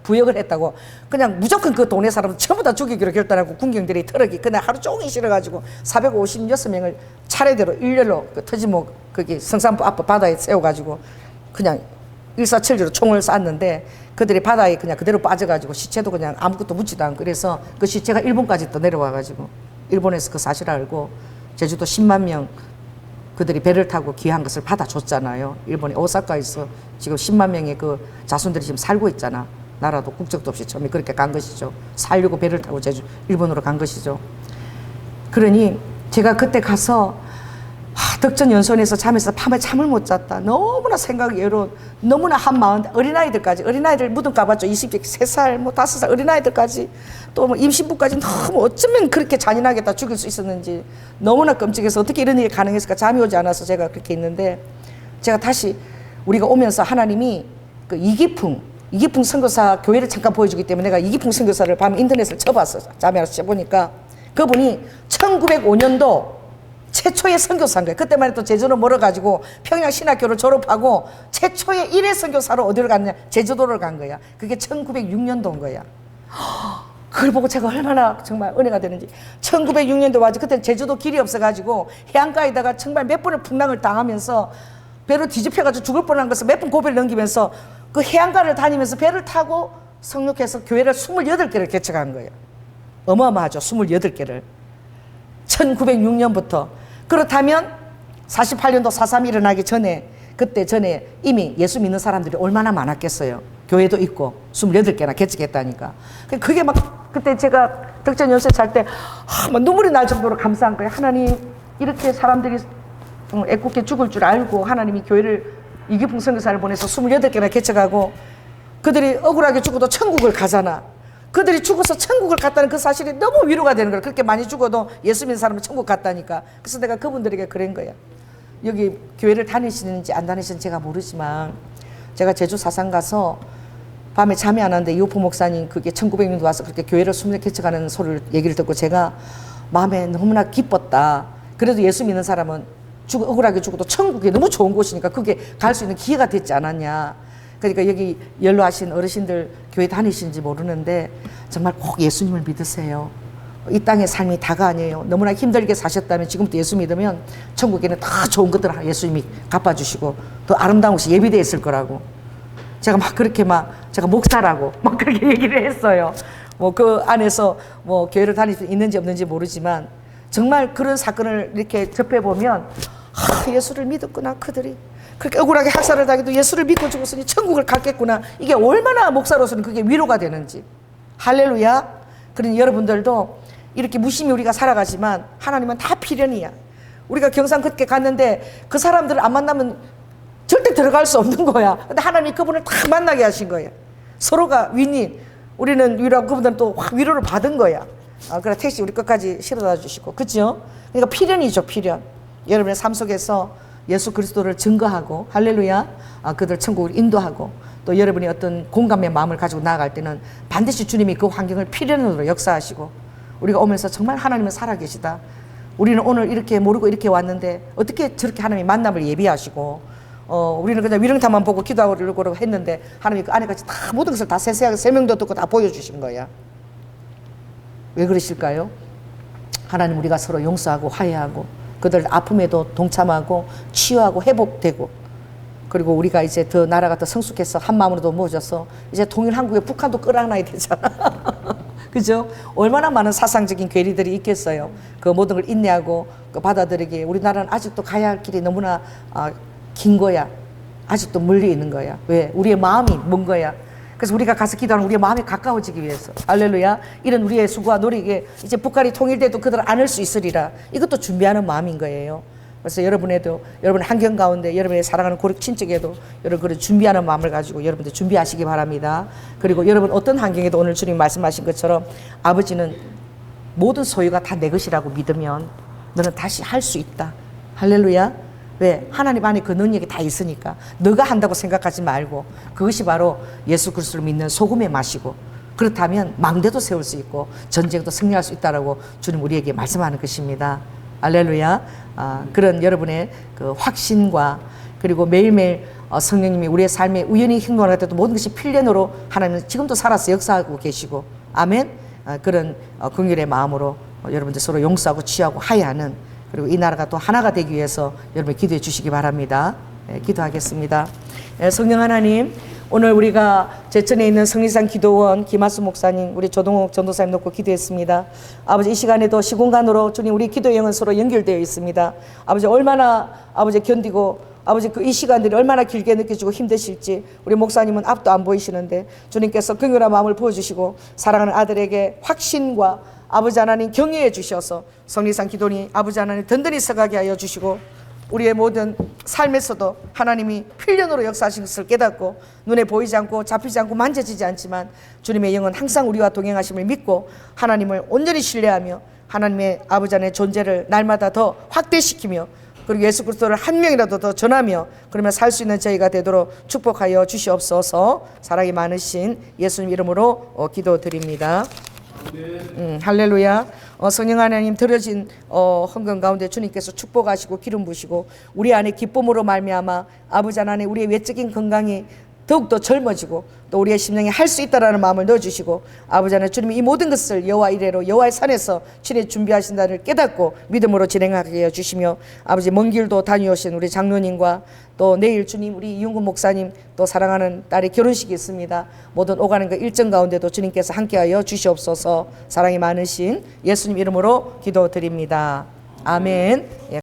부역을 했다고 그냥 무조건 그 동네 사람들 전부 다 죽이기로 결단하고 군경들이 트럭이 그날 하루 종일 실어가지고 456명을 차례대로 일렬로 그 터지목 거기 성산포 앞 바다에 세워가지고 그냥 일사천리로 총을 쐈는데 그들이 바다에 그냥 그대로 빠져가지고 시체도 그냥 아무것도 묻지도 않고 그래서 그 시체가 일본까지 또 내려와가지고 일본에서 그 사실을 알고 제주도 10만 명 그들이 배를 타고 귀한 것을 받아줬잖아요. 일본의 오사카에서 지금 10만 명의 그 자손들이 지금 살고 있잖아. 나라도 국적도 없이 처음에 그렇게 간 것이죠. 살려고 배를 타고 일본으로 간 것이죠. 그러니 제가 그때 가서 덕전 연수원에서 잠에서 밤에 잠을 못 잤다. 너무나 생각이 외로운, 너무나 한마음, 어린아이들 무덤 가봤죠. 20대, 3살, 5살 어린아이들까지 또 뭐 임신부까지 너무 어쩌면 그렇게 잔인하게 다 죽일 수 있었는지 너무나 끔찍해서 어떻게 이런 일이 가능했을까 잠이 오지 않아서 제가 그렇게 있는데 제가 다시 우리가 오면서 하나님이 그 이기풍 선교사 교회를 잠깐 보여주기 때문에 내가 이기풍 선교사를 밤 인터넷을 쳐봤어. 잠에 와서 쳐보니까 그분이 1905년도 최초의 선교사인 거예요. 그때만 해도 제주로 멀어가지고 평양신학교를 졸업하고 최초의 1회 선교사로 어디를 갔냐? 제주도를 간 거야. 그게 1906년도인 거야. 그걸 보고 제가 얼마나 정말 은혜가 되는지. 1906년도 와서 그때 제주도 길이 없어가지고 해안가에다가 정말 몇 번의 풍랑을 당하면서 배로 뒤집혀가지고 죽을 뻔한 것을 몇 번 고비를 넘기면서 그 해안가를 다니면서 배를 타고 성육해서 교회를 28개를 개척한 거예요. 어마어마하죠. 28개를. 1906년부터. 그렇다면 48년도 4.3 일어나기 전에 그때 전에 이미 예수 믿는 사람들이 얼마나 많았겠어요. 교회도 있고 28개나 개척했다니까. 그게 막 그때 제가 덕전 연세 살 때 막 눈물이 날 정도로 감사한 거예요. 하나님 이렇게 사람들이 애꿎게 죽을 줄 알고 하나님이 교회를 이기풍 선교사를 보내서 28개나 개척하고 그들이 억울하게 죽어도 천국을 가잖아. 그들이 죽어서 천국을 갔다는 그 사실이 너무 위로가 되는 거야. 그렇게 많이 죽어도 예수 믿는 사람은 천국 갔다니까. 그래서 내가 그분들에게 그런 거야. 여기 교회를 다니시는지 안 다니시는지 제가 모르지만 제가 제주 사상 가서 밤에 잠이 안 왔는데 이호포 목사님 그게 1900년도 와서 그렇게 교회를 20개 개척하는 소리를 얘기를 듣고 제가 마음에 너무나 기뻤다. 그래도 예수 믿는 사람은 억울하게 죽어도 천국이 너무 좋은 곳이니까 그게 갈 수 있는 기회가 됐지 않았냐. 그러니까 여기 연로하신 어르신들 교회 다니시는지 모르는데 정말 꼭 예수님을 믿으세요. 이 땅의 삶이 다가 아니에요. 너무나 힘들게 사셨다면 지금부터 예수 믿으면 천국에는 다 좋은 것들 예수님이 갚아주시고 더 아름다운 곳이 예비되어 있을 거라고. 제가 막 그렇게 제가 목사라고 막 그렇게 얘기를 했어요. 뭐 그 안에서 뭐 교회를 다닐 수 있는지 없는지 모르지만 정말 그런 사건을 이렇게 접해보면 예수를 믿었구나 그들이. 그렇게 억울하게 학살을 당해도 예수를 믿고 죽었으니 천국을 갔겠구나. 이게 얼마나 목사로서는 그게 위로가 되는지. 할렐루야. 그러니 여러분들도 이렇게 무심히 우리가 살아가지만 하나님은 다 필연이야. 우리가 경상 그렇게 갔는데 그 사람들을 안 만나면 절대 들어갈 수 없는 거야. 근데 하나님이 그분을 다 만나게 하신 거야. 서로가 윈윈. 우리는 위로하고 그분들은 또 확 위로를 받은 거야. 그래 택시 우리 끝까지 실어다 주시고. 그렇죠? 그러니까 필연이죠. 필연. 여러분의 삶 속에서 예수 그리스도를 증거하고 할렐루야 그들 천국을 인도하고 또 여러분이 어떤 공감의 마음을 가지고 나아갈 때는 반드시 주님이 그 환경을 필연으로 역사하시고 우리가 오면서 정말 하나님은 살아계시다. 우리는 오늘 이렇게 모르고 이렇게 왔는데 어떻게 저렇게 하나님이 만남을 예비하시고 우리는 그냥 위령타만 보고 기도하려고 했는데 하나님이 그 안에까지 다 모든 것을 다 세세하게 설명도 듣고 다 보여주신 거야. 왜 그러실까요? 하나님 우리가 서로 용서하고 화해하고 그들 아픔에도 동참하고 치유하고 회복되고 그리고 우리가 이제 더 나라가 더 성숙해서 한 마음으로도 모여져서 이제 통일 한국에 북한도 끌어안아야 되잖아. 그죠? 얼마나 많은 사상적인 괴리들이 있겠어요. 그 모든 걸 인내하고 그 받아들이기에 우리나라는 아직도 가야 할 길이 너무나 긴 거야. 아직도 멀리 있는 거야. 왜? 우리의 마음이 먼 거야. 그래서 우리가 가서 기도하는 우리의 마음이 가까워지기 위해서 할렐루야. 이런 우리의 수고와 노력에 이제 북한이 통일돼도 그들을 안을 수 있으리라. 이것도 준비하는 마음인 거예요. 그래서 여러분의 환경 가운데 여러분의 사랑하는 고륙 친척에도 여러분 그런 준비하는 마음을 가지고 여러분들 준비하시기 바랍니다. 그리고 여러분 어떤 환경에도 오늘 주님 말씀하신 것처럼 아버지는 모든 소유가 다 내 것이라고 믿으면 너는 다시 할 수 있다. 할렐루야. 왜? 하나님 안에 그 능력이 다 있으니까 너가 한다고 생각하지 말고 그것이 바로 예수 그리스도를 믿는 소금의 맛이고 그렇다면 망대도 세울 수 있고 전쟁도 승리할 수 있다라고 주님 우리에게 말씀하는 것입니다. 할렐루야. 그런 여러분의 그 확신과 그리고 매일매일 성령님이 우리의 삶에 우연히 행동할 때도 모든 것이 필연으로 하나님은 지금도 살아서 역사하고 계시고 아멘. 그런 긍휼의 마음으로 여러분들 서로 용서하고 치유하고 화해하는 그리고 이 나라가 또 하나가 되기 위해서 여러분 기도해 주시기 바랍니다. 기도하겠습니다. 성령 하나님, 오늘 우리가 제천에 있는 성리산 기도원 김하수 목사님, 우리 조동욱 전도사님 놓고 기도했습니다. 아버지 이 시간에도 시공간으로 주님 우리 기도의 영은 서로 연결되어 있습니다. 아버지 얼마나 아버지 견디고 아버지 그 이 시간들이 얼마나 길게 느껴지고 힘드실지 우리 목사님은 앞도 안 보이시는데 주님께서 긍휼한 마음을 보여주시고 사랑하는 아들에게 확신과 아버지 하나님 경외해 주셔서 성리산 기도니 아버지 하나님 든든히 서가게 하여 주시고 우리의 모든 삶에서도 하나님이 필연으로 역사하신 것을 깨닫고 눈에 보이지 않고 잡히지 않고 만져지지 않지만 주님의 영은 항상 우리와 동행하심을 믿고 하나님을 온전히 신뢰하며 하나님의 아버지 안의 존재를 날마다 더 확대시키며 그리고 예수 그리스도를 한 명이라도 더 전하며 그러면 살 수 있는 저희가 되도록 축복하여 주시옵소서. 사랑이 많으신 예수님 이름으로 기도드립니다. 할렐루야. 성령 하나님 드려진 헌금 가운데 주님께서 축복하시고 기름 부시고 우리 안에 기쁨으로 말미암아 아버지 하나님 우리의 외적인 건강이 더욱더 젊어지고 또 우리의 심령에 할 수 있다라는 마음을 넣어주시고 아버지 하나님 주님이 이 모든 것을 여호와 이레로 여호와의 산에서 친히 준비하신다를 깨닫고 믿음으로 진행하게 해주시며 아버지 먼 길도 다녀오신 우리 장로님과 또 내일 주님 우리 이윤구 목사님 또 사랑하는 딸의 결혼식이 있습니다. 모든 오가는 그 일정 가운데도 주님께서 함께하여 주시옵소서. 사랑이 많으신 예수님 이름으로 기도드립니다. 아멘. 예.